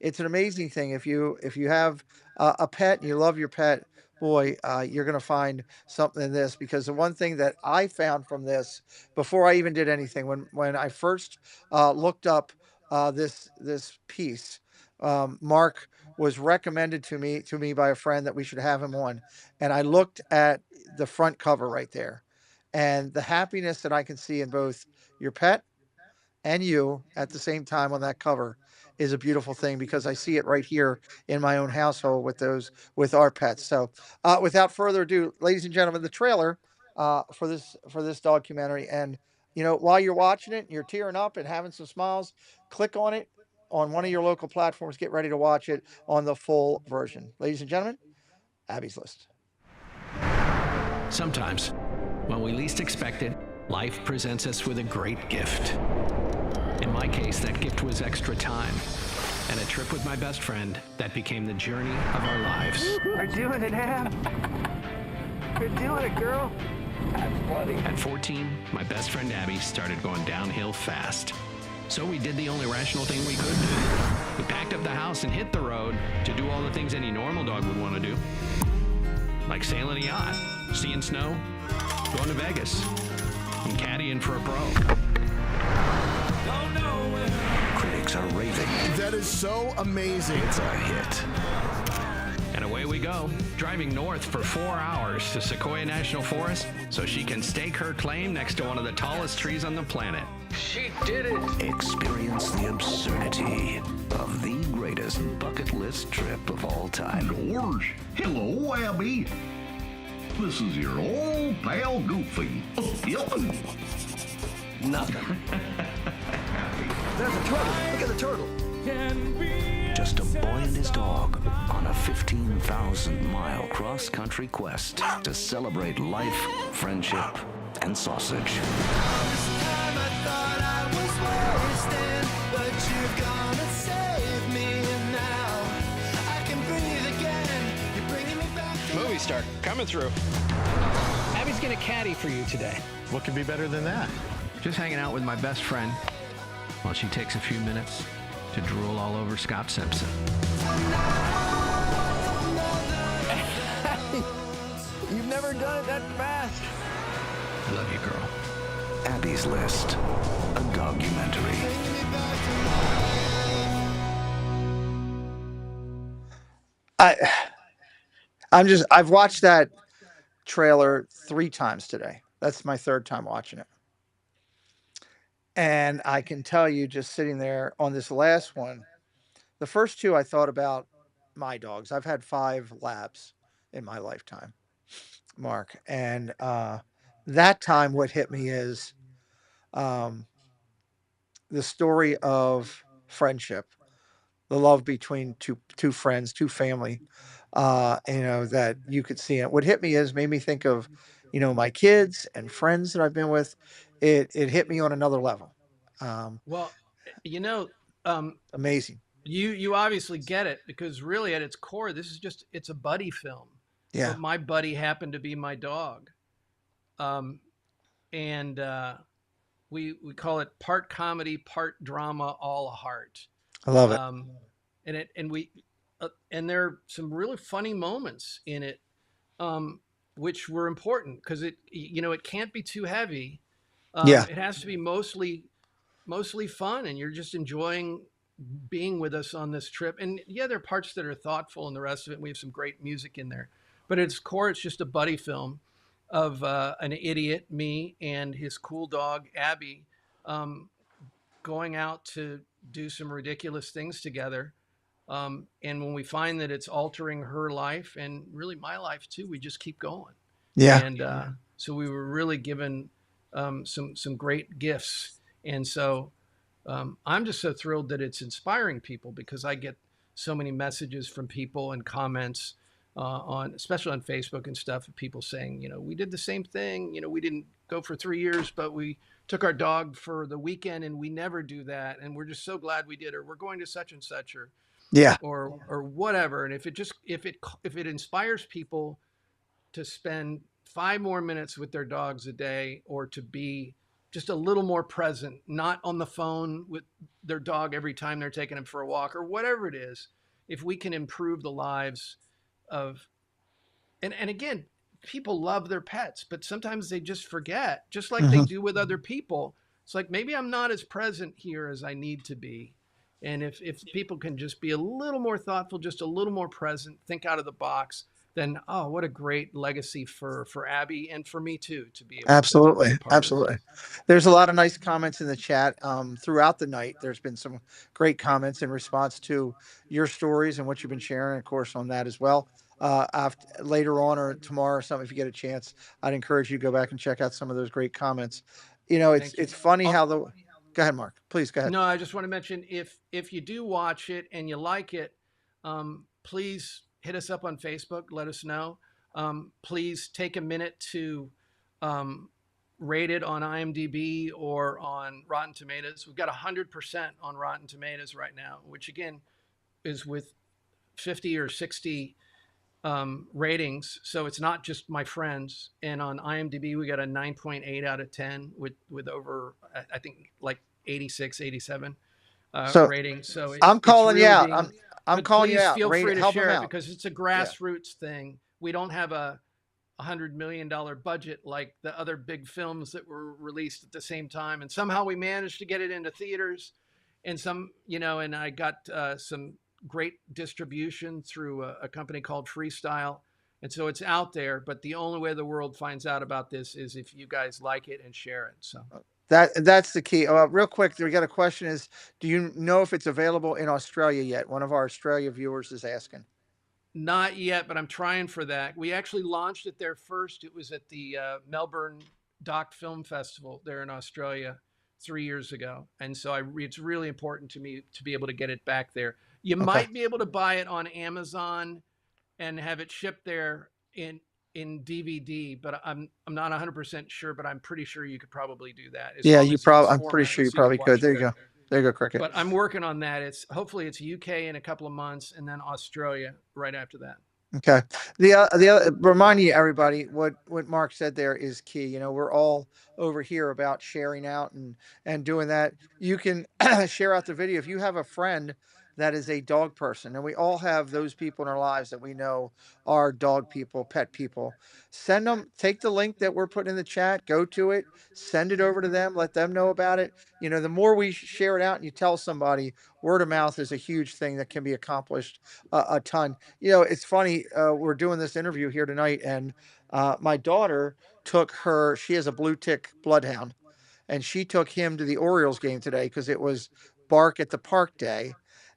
it's an amazing thing. If you have a pet and you love your pet, boy, you're going to find something in this, because the one thing that I found from this before I even did anything, when I first looked up this piece, Mark was recommended to me by a friend that we should have him on, and I looked at the front cover right there, and the happiness that I can see in both your pet and you at the same time on that cover is a beautiful thing, because I see it right here in my own household with our pets. So without further ado, ladies and gentlemen, the trailer for this documentary. And you know, while you're watching it and you're tearing up and having some smiles, click on it on one of your local platforms. Get ready to watch it on the full version. Ladies and gentlemen, Abby's List. Sometimes, when we least expect it, life presents us with a great gift. In my case, that gift was extra time and a trip with my best friend that became the journey of our lives. We're doing it, Ab. We're doing it, girl. That's funny. At 14, my best friend Abby started going downhill fast. So we did the only rational thing we could do. We packed up the house and hit the road to do all the things any normal dog would want to do. Like sailing a yacht, seeing snow, going to Vegas, and caddying for a pro. Critics are raving. That is so amazing. It's a hit. And away we go, driving north for 4 hours to Sequoia National Forest so she can stake her claim next to one of the tallest trees on the planet. She did it. Experience the absurdity of the greatest bucket list trip of all time. George. Hello, Abby. This is your old pal Goofy. Yelping. Nothing. There's a turtle. Look at the turtle. Just a boy and his dog on a 15,000-mile cross-country quest to celebrate life, friendship, and sausage. Movie star coming through. Abby's gonna caddy for you today. What could be better than that? Just hanging out with my best friend while she takes a few minutes to drool all over Scott Simpson. You've never done it that fast. I love you, girl. Abby's List, a documentary. I I've watched that trailer 3 times today. That's my third time watching it. And I can tell you, just sitting there on this last one, the first two I thought about my dogs. I've had 5 labs in my lifetime, Mark. And that time, what hit me is um, the story of friendship, the love between two friends, two family. That you could see it. What hit me is made me think of, my kids and friends that I've been with. It hit me on another level. Um, Well, you know, um, Amazing. you obviously get it because really at its core, this is just it's a buddy film, Yeah, but my buddy happened to be my dog, um, and we call it part comedy, part drama, all a heart. I love it. Um, and there are some really funny moments in it, um, which were important because it can't be too heavy. Yeah, It has to be mostly fun, and you're just enjoying being with us on this trip. And yeah, there are parts that are thoughtful, and the rest of it, we have some great music in there. But at its core, it's just a buddy film of an idiot, me, and his cool dog Abby, um, going out to do some ridiculous things together. And when we find that it's altering her life and really my life too, we just keep going. yeah, And so we were really given some great gifts. And so I'm just so thrilled that it's inspiring people because I get so many messages from people and comments especially on Facebook and stuff, of people saying, we did the same thing. We didn't go for 3 years, but we took our dog for the weekend and we never do that. And we're just so glad we did, or we're going to such and such, yeah, or whatever. And if it inspires people to spend 5 more minutes with their dogs a day, or to be just a little more present, not on the phone with their dog every time they're taking him for a walk, or whatever it is, if we can improve the lives of, and again, people love their pets, but sometimes they just forget, just like they hmm, do with other people. It's like, maybe I'm not as present here as I need to be. And if people can just be a little more thoughtful, just a little more present, think out of the box, then oh, what a great legacy for Abby and for me too, to be able to absolutely, be a part of. absolutely. There's a lot of nice comments in the chat throughout the night. There's been some great comments in response to your stories and what you've been sharing, of course, on that as well. After later on or tomorrow or something, if you get a chance, I'd encourage you to go back and check out some of those great comments. It's Thank you. it's funny Oh, how the. Go ahead, Mark. Please go ahead. no, I just want to mention, if you do watch it and you like it, please hit us up on Facebook. Let us know. Please take a minute to um, rate it on IMDb or on Rotten Tomatoes. We've got 100% on Rotten Tomatoes right now, which again is with 50 or 60 ratings. So it's not just my friends. And on IMDb, we got a 9.8 out of 10 with over, I think, like 86, 87 So ratings. So I'm it's calling you really out. being, I'm but calling you please out. feel Rate free it. to Help them share it out. because it's a Yeah. grassroots thing. We don't have a $100 million budget like the other big films that were released at the same time. And somehow we managed to get it into theaters, and and I got some great distribution through a company called Freestyle. And so it's out there, but the only way the world finds out about this is if you guys like it and share it. So That's the key. Real quick, we got a question: is do you know if it's available in Australia yet? One of our Australia viewers is asking. not yet, but I'm trying for that. We actually launched it there first. It was at the Melbourne Doc Film Festival there in Australia 3 years ago, and so it's really important to me to be able to get it back there. You Okay. might be able to buy it on Amazon and have it shipped there in DVD, but I'm not 100% sure, but I'm pretty sure you could probably do that as Yeah, long you as it's probably. I'm pretty sure formatted you so you could probably could. watch it There you there. go. There you go, Cricket. But I'm working on that. Hopefully it's UK in a couple of months, and then Australia right after that. Okay. The other reminding you, everybody, what Mark said there is key. We're all over here about sharing out and doing that. You can share out the video if you have a friend that is a dog person, and we all have those people in our lives that we know are dog people, pet people. Send them, take the link that we're putting in the chat, go to it, send it over to them, let them know about it. The more we share it out and you tell somebody, word of mouth is a huge thing that can be accomplished a ton. It's funny. We're doing this interview here tonight, and my daughter she has a blue tick bloodhound, and she took him to the Orioles game today because it was Bark at the Park Day.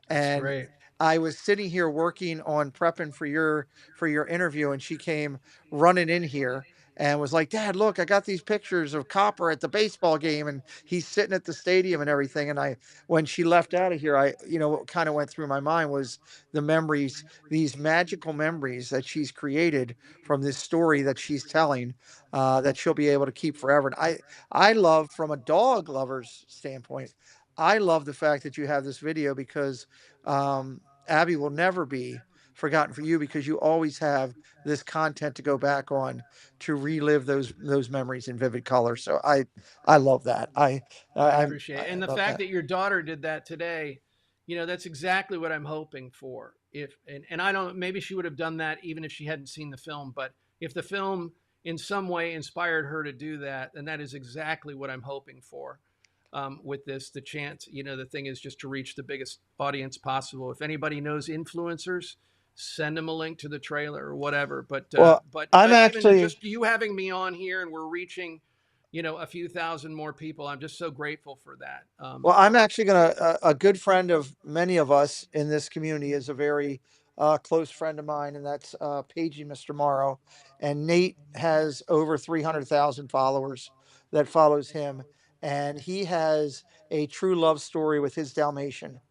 That's And great. I was sitting here working on prepping for your interview, and she came running in here and was like, "Dad, look, I got these pictures of Copper at the baseball game, and he's sitting at the stadium and everything." And when she left out of here, what kind of went through my mind was the memories, these magical memories that she's created from this story that she's telling, that she'll be able to keep forever. And I love, from a dog lover's standpoint, I love the fact that you have this video because Abby will never be forgotten for you, because you always have this content to go back on to relive those memories in vivid color. So I love that. I I appreciate it. I And the love fact that. that your daughter did that today, that's exactly what I'm hoping for. And I don't, maybe she would have done that even if she hadn't seen the film, but if the film in some way inspired her to do that, then that is exactly what I'm hoping for. With this, the chance, the thing is just to reach the biggest audience possible. If anybody knows influencers, send them a link to the trailer or whatever. But Well, I'm even actually just you having me on here and we're reaching, a few thousand more people, I'm just so grateful for that. I'm actually gonna a good friend of many of us in this community is a very close friend of mine, and that's Pagey Mr. Morrow. And Nate has over 300,000 followers that follows him, and he has a true love story with his Dalmatian,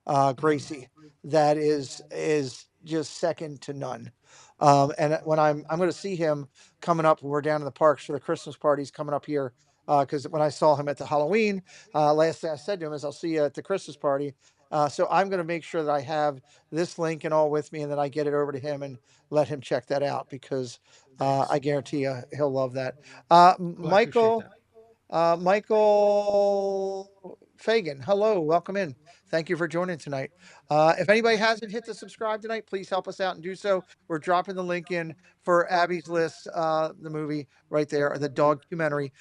Mm, Gracie, that is just second to none. And when I'm going to see him coming up, we're down in the parks for the Christmas parties coming up here. Because when I saw him at the Halloween, last thing I said to him is, "I'll see you at the Christmas party." So I'm going to make sure that I have this link and all with me, and then I get it over to him and let him check that out, because thanks. I guarantee you he'll love that. Well, I appreciate Michael, that. Michael Fagan, hello, welcome in. Thank you for joining tonight. If anybody hasn't hit the subscribe tonight, please help us out and do so. We're dropping the link in for Abby's List, the movie right there, or the documentary.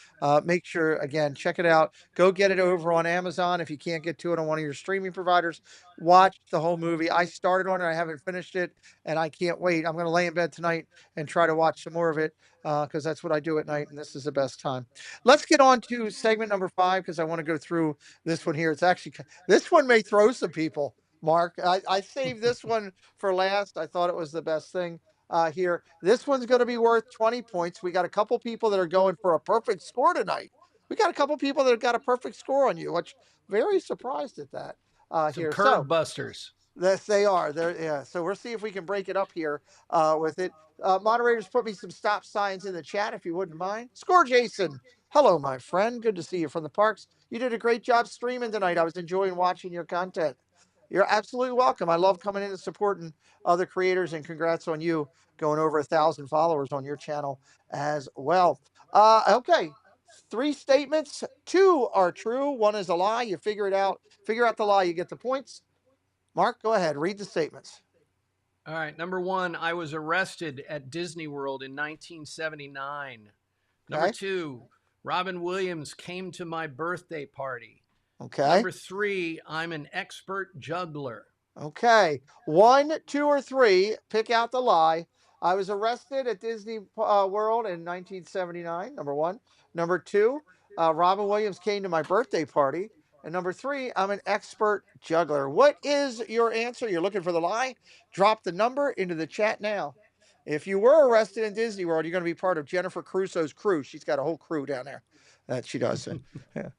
Make sure, again, check it out. Go get it over on Amazon. If you can't get to it on one of your streaming providers, watch the whole movie. I started on it, I haven't finished it, and I can't wait. I'm going to lay in bed tonight and try to watch some more of it, because that's what I do at night, and this is the best time. Let's get on to segment number 5, because I want to go through this one here. It's actually, this one may throw some people, Mark. I saved this one for last. I thought it was the best thing here. This one's going to be worth 20 points. We got a couple people that are going for a perfect score tonight. We got a couple people that have got a perfect score on you, which very surprised at that Some here. curb So busters. yes, they are. Yeah. So we'll see if we can break it up here with it. Moderators, put me some stop signs in the chat if you wouldn't mind. Score Jason. Hello, my friend. Good to see you from the parks. You did a great job streaming tonight. I was enjoying watching your content. You're absolutely welcome. I love coming in and supporting other creators, and congrats on you going over 1,000 followers on your channel as well. Okay. 3 statements. 2 are true. 1 is a lie. You figure it out. Figure out the lie. You get the points. Mark, go ahead. Read the statements. All right. Number one, I was arrested at Disney World in 1979. Number Okay. two, Robin Williams came to my birthday party. Okay. Number three, I'm an expert juggler. Okay. 1, 2, or 3. Pick out the lie. I was arrested at Disney World in 1979. Number 1. Number 2, Robin Williams came to my birthday party. And number 3, I'm an expert juggler. What is your answer? You're looking for the lie? Drop the number into the chat now. If you were arrested in Disney World, you're going to be part of Jennifer Crusoe's crew. She's got a whole crew down there that she does. Yeah.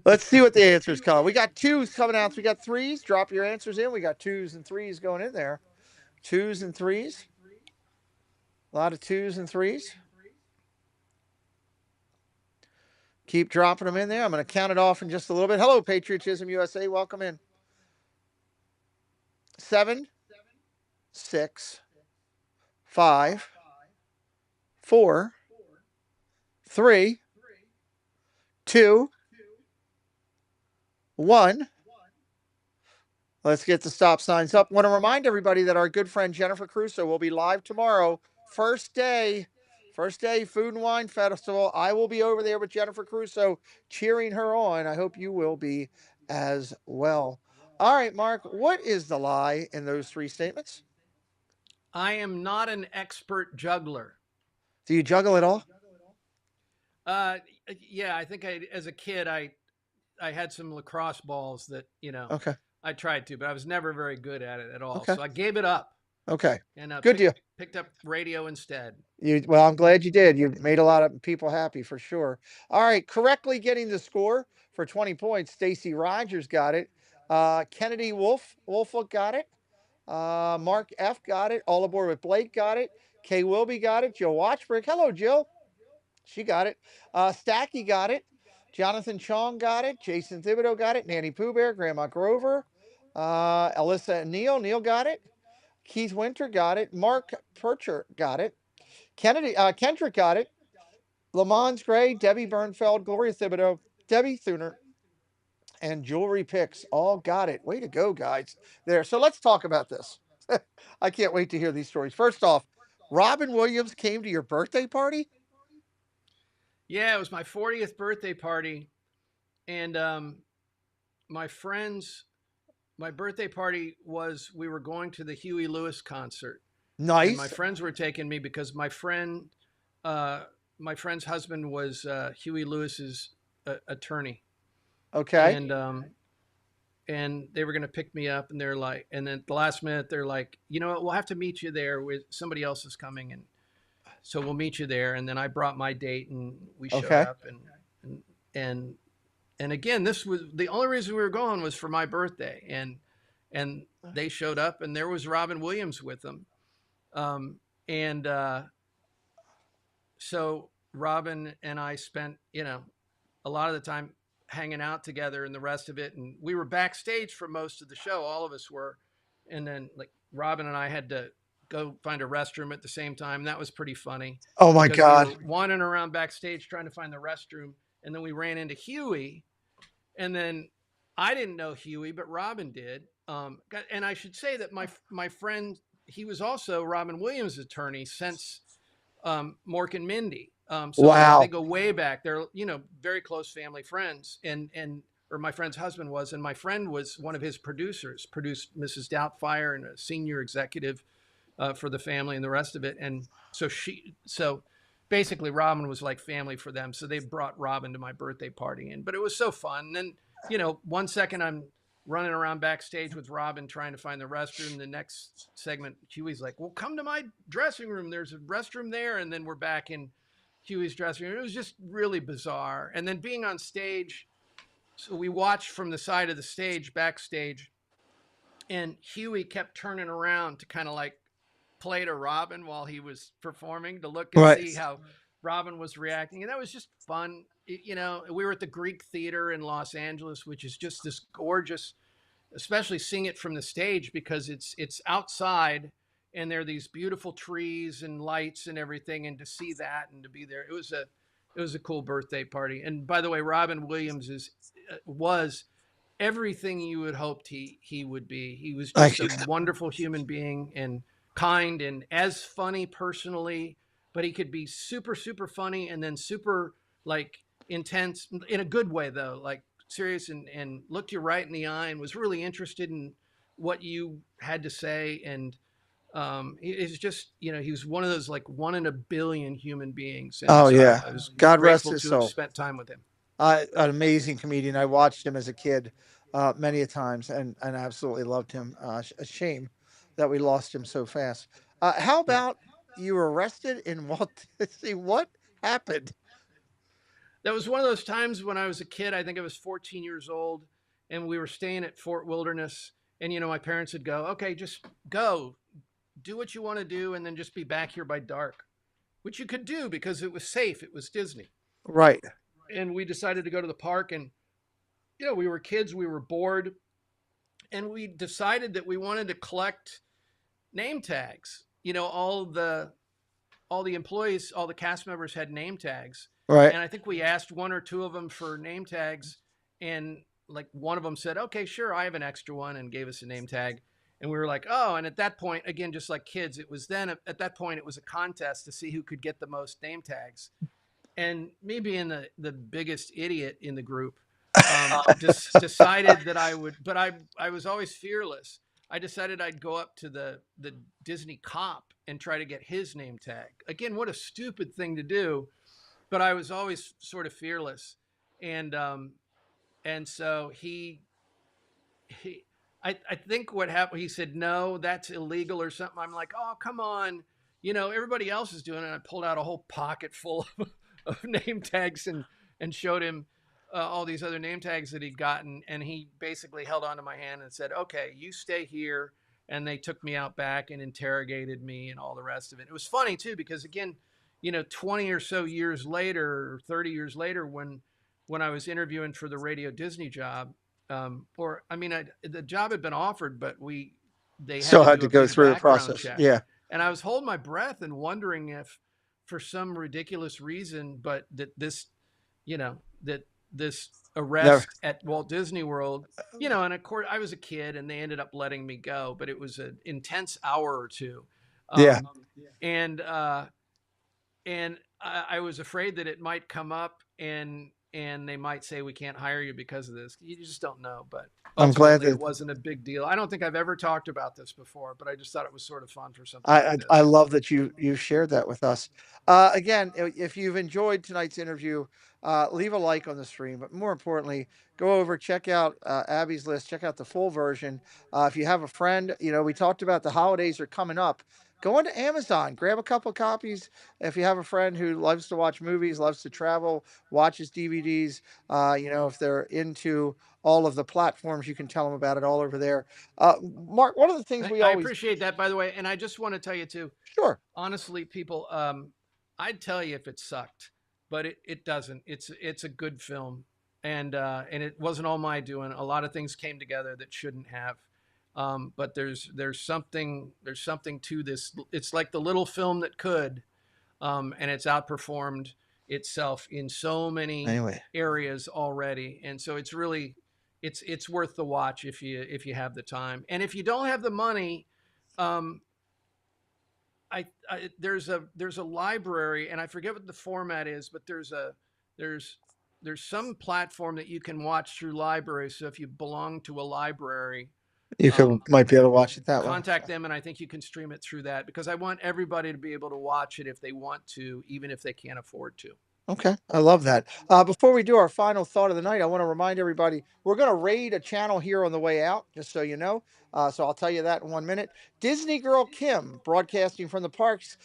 Let's see what the answers come. We got 2s coming out. We got 3s. Drop your answers in. We got 2s and 3s going in there. 2s and 3s. A lot of 2s and 3s. Keep dropping them in there. I'm going to count it off in just a little bit. Hello, Patriotism USA. Welcome in. 7, 6, 5, 4, 3, 2, 1. Let's get the stop signs up. Want to remind everybody that our good friend Jennifer Crusoe will be live tomorrow. First day Food and Wine Festival. I will be over there with Jennifer Crusoe cheering her on. I hope you will be as well. All right, Mark, what is the lie in those three statements? I am not an expert juggler. Do you juggle at all? Yeah, I think as a kid, I had some lacrosse balls that, Okay. I tried to, but I was never very good at it at all. Okay. So I gave it up Okay. and Good deal. picked up radio instead. Well, I'm glad you did. You made a lot of people happy for sure. All right, correctly getting the score for 20 points. Stacy Rogers got it. Kennedy Wolflook got it. Mark F got it. All Aboard with Blake got it. Kay Wilby got it. Jill Watchbrick. Hello, Jill. She got it. Stacky got it. Jonathan Chong got it. Jason Thibodeau got it. Nanny Pooh Bear. Grandma Grover. Alyssa and Neil. Neil got it. Keith Winter got it. Mark Percher got it. Kendrick got it. Lamont Gray, Debbie Bernfeld, Gloria Thibodeau, Debbie Thuner, and Jewelry Picks all got it. Way to go, guys. There. So let's talk about this. I can't wait to hear these stories. First off, Robin Williams came to your birthday party? Yeah, it was my 40th birthday party. And my birthday party was, we were going to the Huey Lewis concert. Nice. And my friends were taking me because my friend's husband was Huey Lewis's attorney. Okay. And they were going to pick me up, and they're like, and then at the last minute, they're like, you know what, we'll have to meet you there with somebody else is coming. And so we'll meet you there. And then I brought my date and we showed up and again, this was the only reason we were going was for my birthday. And they showed up and there was Robin Williams with them. So Robin and I spent, a lot of the time hanging out together and the rest of it. And we were backstage for most of the show. All of us were. And then like Robin and I had to go find a restroom at the same time. That was pretty funny. Oh my God. We were wandering around backstage trying to find the restroom. And then we ran into Huey. And then I didn't know Huey, but Robin did. And I should say that my friend, he was also Robin Williams' attorney since Mork and Mindy. Wow. They go way back. They're, very close family friends. Or my friend's husband was, and my friend was one of his produced Mrs. Doubtfire and a senior executive for the family and the rest of it. And so basically Robin was like family for them. So they brought Robin to my birthday party. But it was so fun. And then, 1 second I'm running around backstage with Robin trying to find the restroom. The next segment, Huey's like, well, come to my dressing room. There's a restroom there. And then we're back in Huey's dressing room. It was just really bizarre. And then being on stage, so we watched from the side of the stage, backstage, and Huey kept turning around to kind of like play to Robin while he was performing to look and see how Robin was reacting. And that was just fun. We were at the Greek Theater in Los Angeles, which is just this gorgeous, especially seeing it from the stage because it's outside and there are these beautiful trees and lights and everything. And to see that and to be there, it was a cool birthday party. And by the way, Robin Williams was everything you would hoped he would be. He was just a wonderful human being and kind and as funny personally, but he could be super, super funny and then super like intense in a good way though, like serious and looked you right in the eye and was really interested in what you had to say. And it's just, he was one of those like 1 in a billion human beings. And oh, so yeah. I was God rest grateful his to soul. have spent time with him. An amazing comedian. I watched him as a kid many a times and absolutely loved him. A shame that we lost him so fast. How about you were arrested in Walt Disney? What happened? That was one of those times when I was a kid. I think I was 14 years old and we were staying at Fort Wilderness. And, my parents would go, okay, just go do what you want to do. And then just be back here by dark, which you could do because it was safe. It was Disney. Right. And we decided to go to the park and, we were kids, we were bored. And we decided that we wanted to collect name tags. All the employees, all the cast members had name tags. Right. And I think we asked 1 or 2 of them for name tags and like one of them said, okay, sure, I have an extra one, and gave us a name tag. And we were like, oh, and at that point, again, just like kids, it was then at that point, it was a contest to see who could get the most name tags. And me being the biggest idiot in the group, just decided that I would, but I was always fearless. I decided I'd go up to the Disney cop and try to get his name tag. Again, what a stupid thing to do, but I was always sort of fearless. And so he I think what happened, he said, no, that's illegal or something. I'm like, oh, come on. Everybody else is doing it. And I pulled out a whole pocket full of name tags and showed him all these other name tags that he'd gotten. And he basically held onto my hand and said, okay, you stay here. And they took me out back and interrogated me and all the rest of it. It was funny too, because again, 20 or so years later, or 30 years later, when I was interviewing for the Radio Disney job, the job had been offered, but they Still had had to to do a go big through the background process. check. Yeah. And I was holding my breath and wondering if, for some ridiculous reason, but that this arrest at Walt Disney World, and of course I was a kid, and they ended up letting me go, but it was an intense hour or two. Yeah. And I was afraid that it might come up and they might say, we can't hire you because of this. You just don't know. But I'm glad ultimately, that it wasn't a big deal. I don't think I've ever talked about this before, but I just thought it was sort of fun for something I like this. I love that you shared that with us. Again, if you've enjoyed tonight's interview, leave a like on the stream. But more importantly, go over, check out Abby's list, check out the full version. If you have a friend, we talked about the holidays are coming up. Go into Amazon, grab a couple of copies. If you have a friend who loves to watch movies, loves to travel, watches DVDs, if they're into all of the platforms, you can tell them about it all over there. Mark, one of the things we I always appreciate that, by the way. And I just want to tell you too, sure. honestly, people, I'd tell you if it sucked, but it doesn't. It's a good film, and it wasn't all my doing. A lot of things came together that shouldn't have. But there's something to this. It's like the little film that could, and it's outperformed itself in so many areas already. And so it's really, it's worth the watch if you have the time. And if you don't have the money, there's a library, and I forget what the format is, but there's some platform that you can watch through libraries. So if you belong to a library, You might be able to watch it that way. contact them, and I think you can stream it through that, because I want everybody to be able to watch it if they want to, even if they can't afford to. Okay, I love that. Before we do our final thought of the night, I want to remind everybody we're going to raid a channel here on the way out, just so you know. So I'll tell you that in 1 minute. Disney girl Kim, broadcasting from the parks.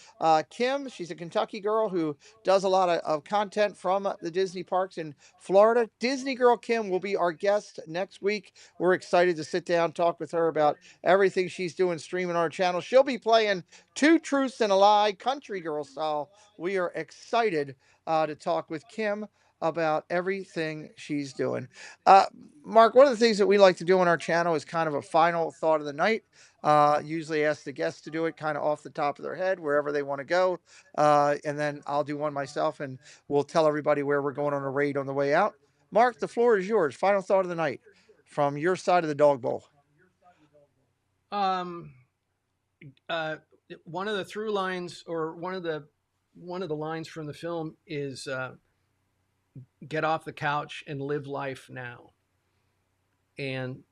Kim, she's a Kentucky girl who does a lot of content from the Disney parks in Florida. Disney girl Kim will be our guest next week. We're excited to sit down, talk with her about everything she's doing streaming on our channel. She'll be playing Two Truths and a Lie, country girl style. We are excited to talk with Kim about everything she's doing. Mark, one of the things that we like to do on our channel is kind of a final thought of the night. Usually ask the guests to do it kind of off the top of their head, wherever they want to go. And then I'll do one myself, and we'll tell everybody where we're going on a raid on the way out. Mark, the floor is yours. Final thought of the night from your side of the dog bowl. One of the through lines, or one of the lines from the film is, get off the couch and live life now. And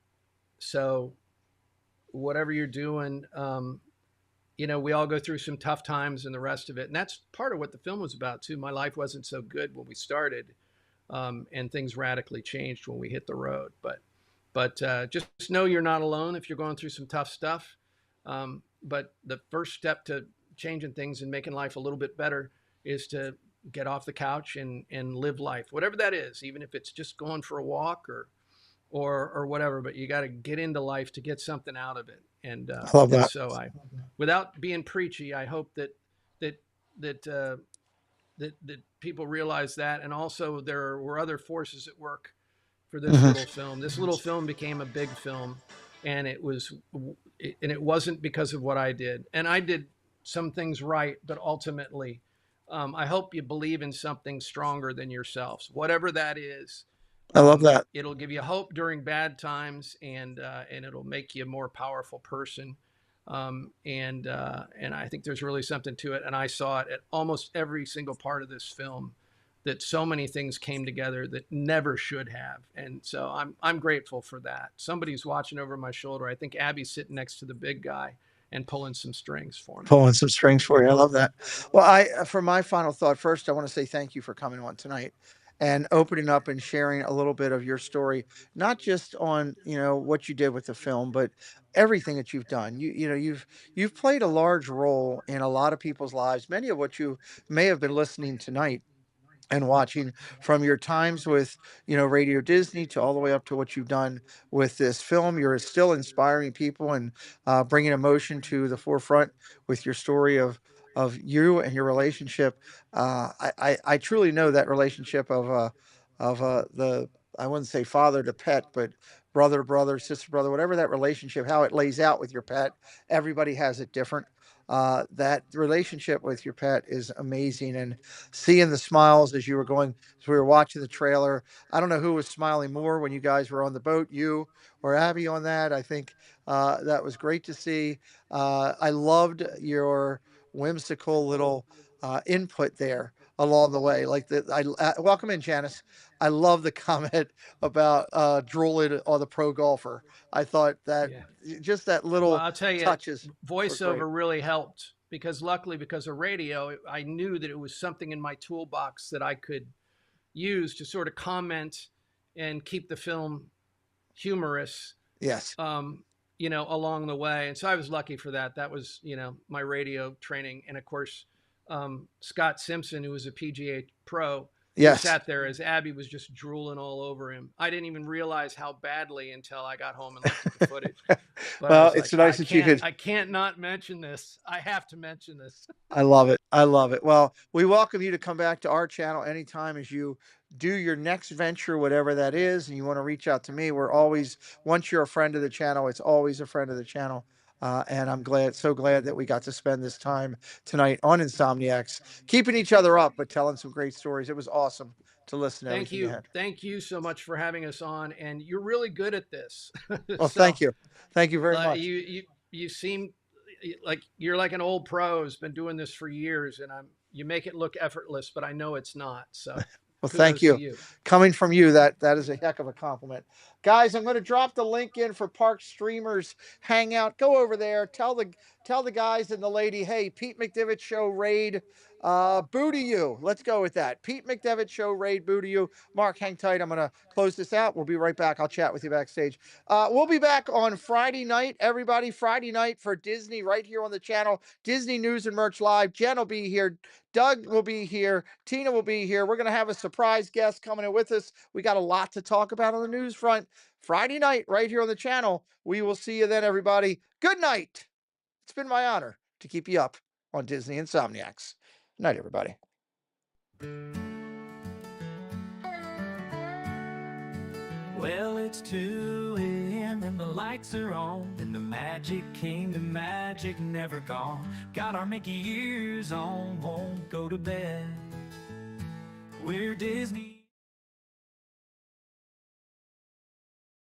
so whatever you're doing, we all go through some tough times and the rest of it. And that's part of what the film was about too. My life wasn't so good when we started, and things radically changed when we hit the road. But just know you're not alone if you're going through some tough stuff. But the first step to changing things and making life a little bit better is to get off the couch and live life, whatever that is, even if it's just going for a walk or whatever, but you got to get into life to get something out of it. And I love that. So without being preachy, I hope that people realize that. And also there were other forces at work for this little film. This little film became a big film, and it wasn't because of what I did. And I did some things right, but ultimately, I hope you believe in something stronger than yourselves, whatever that is. I love that. It'll give you hope during bad times, and it'll make you a more powerful person. And I think there's really something to it. And I saw it at almost every single part of this film, that so many things came together that never should have. And so I'm grateful for that. Somebody's watching over my shoulder. I think Abby's sitting next to the big guy and pulling some strings for me. Pulling some strings for you. I love that. Well, for my final thought, first, I want to say thank you for coming on tonight and opening up and sharing a little bit of your story, not just on, what you did with the film, but everything that you've done. You've played a large role in a lot of people's lives, many of what you may have been listening tonight and watching, from your times with Radio Disney to all the way up to what you've done with this film. You're still inspiring people and bringing emotion to the forefront with your story of you and your relationship. I truly know that relationship of the, I wouldn't say father to pet, but brother to brother, sister to brother, whatever that relationship, how it lays out with your pet. Everybody has it different. That relationship with your pet is amazing, and seeing the smiles as you were going, as we were watching the trailer. I don't know who was smiling more when you guys were on the boat, you or Abby on that. I think that was great to see. I loved your whimsical little input there along the way. Like welcome in, Janice. I love the comment about drooling on the pro golfer. I thought that just that Well, little I'll tell you, touches were great. voiceover really helped, because luckily, because of radio, I knew that it was something in my toolbox that I could use to sort of comment and keep the film humorous, Yes. along the way. And so I was lucky for that. That was, my radio training. And of course, Scott Simpson, who was a PGA pro, he Yes. sat there as Abby was just drooling all over him. I didn't even realize how badly until I got home and looked at the footage. But Well, it's nice that you could. I can't not mention this. I have to mention this. I love it. I love it. Well, we welcome you to come back to our channel anytime as you do your next venture, whatever that is, and you want to reach out to me. We're always, once you're a friend of the channel, it's always a friend of the channel. And I'm so glad that we got to spend this time tonight on Insomniacs, keeping each other up, but telling some great stories. It was awesome to listen to everything you had. Thank you so much for having us on. And you're really good at this. Well, thank you. Thank you very much. You seem like you're like an old pro who's been doing this for years, and you make it look effortless, but I know it's not. So well, thank you. Coming from you, that is a heck of a compliment. Guys, I'm going to drop the link in for Park Streamers Hangout. Go over there. Tell the guys and the lady, hey, Pete McDevitt Show raid, boo to you. Let's go with that. Pete McDevitt Show raid, boo to you. Mark, hang tight. I'm going to close this out. We'll be right back. I'll chat with you backstage. We'll be back on Friday night, everybody. Friday night for Disney right here on the channel. Disney News and Merch Live. Jen will be here. Doug will be here. Tina will be here. We're going to have a surprise guest coming in with us. We got a lot to talk about on the news front. Friday night, right here on the channel. We will see you then, everybody. Good night. It's been my honor to keep you up on Disney Insomniacs. Good night, everybody. Well, it's 2 a.m. and the lights are on, and the Magic Kingdom magic never gone. Got our Mickey ears on, won't go to bed. We're Disney.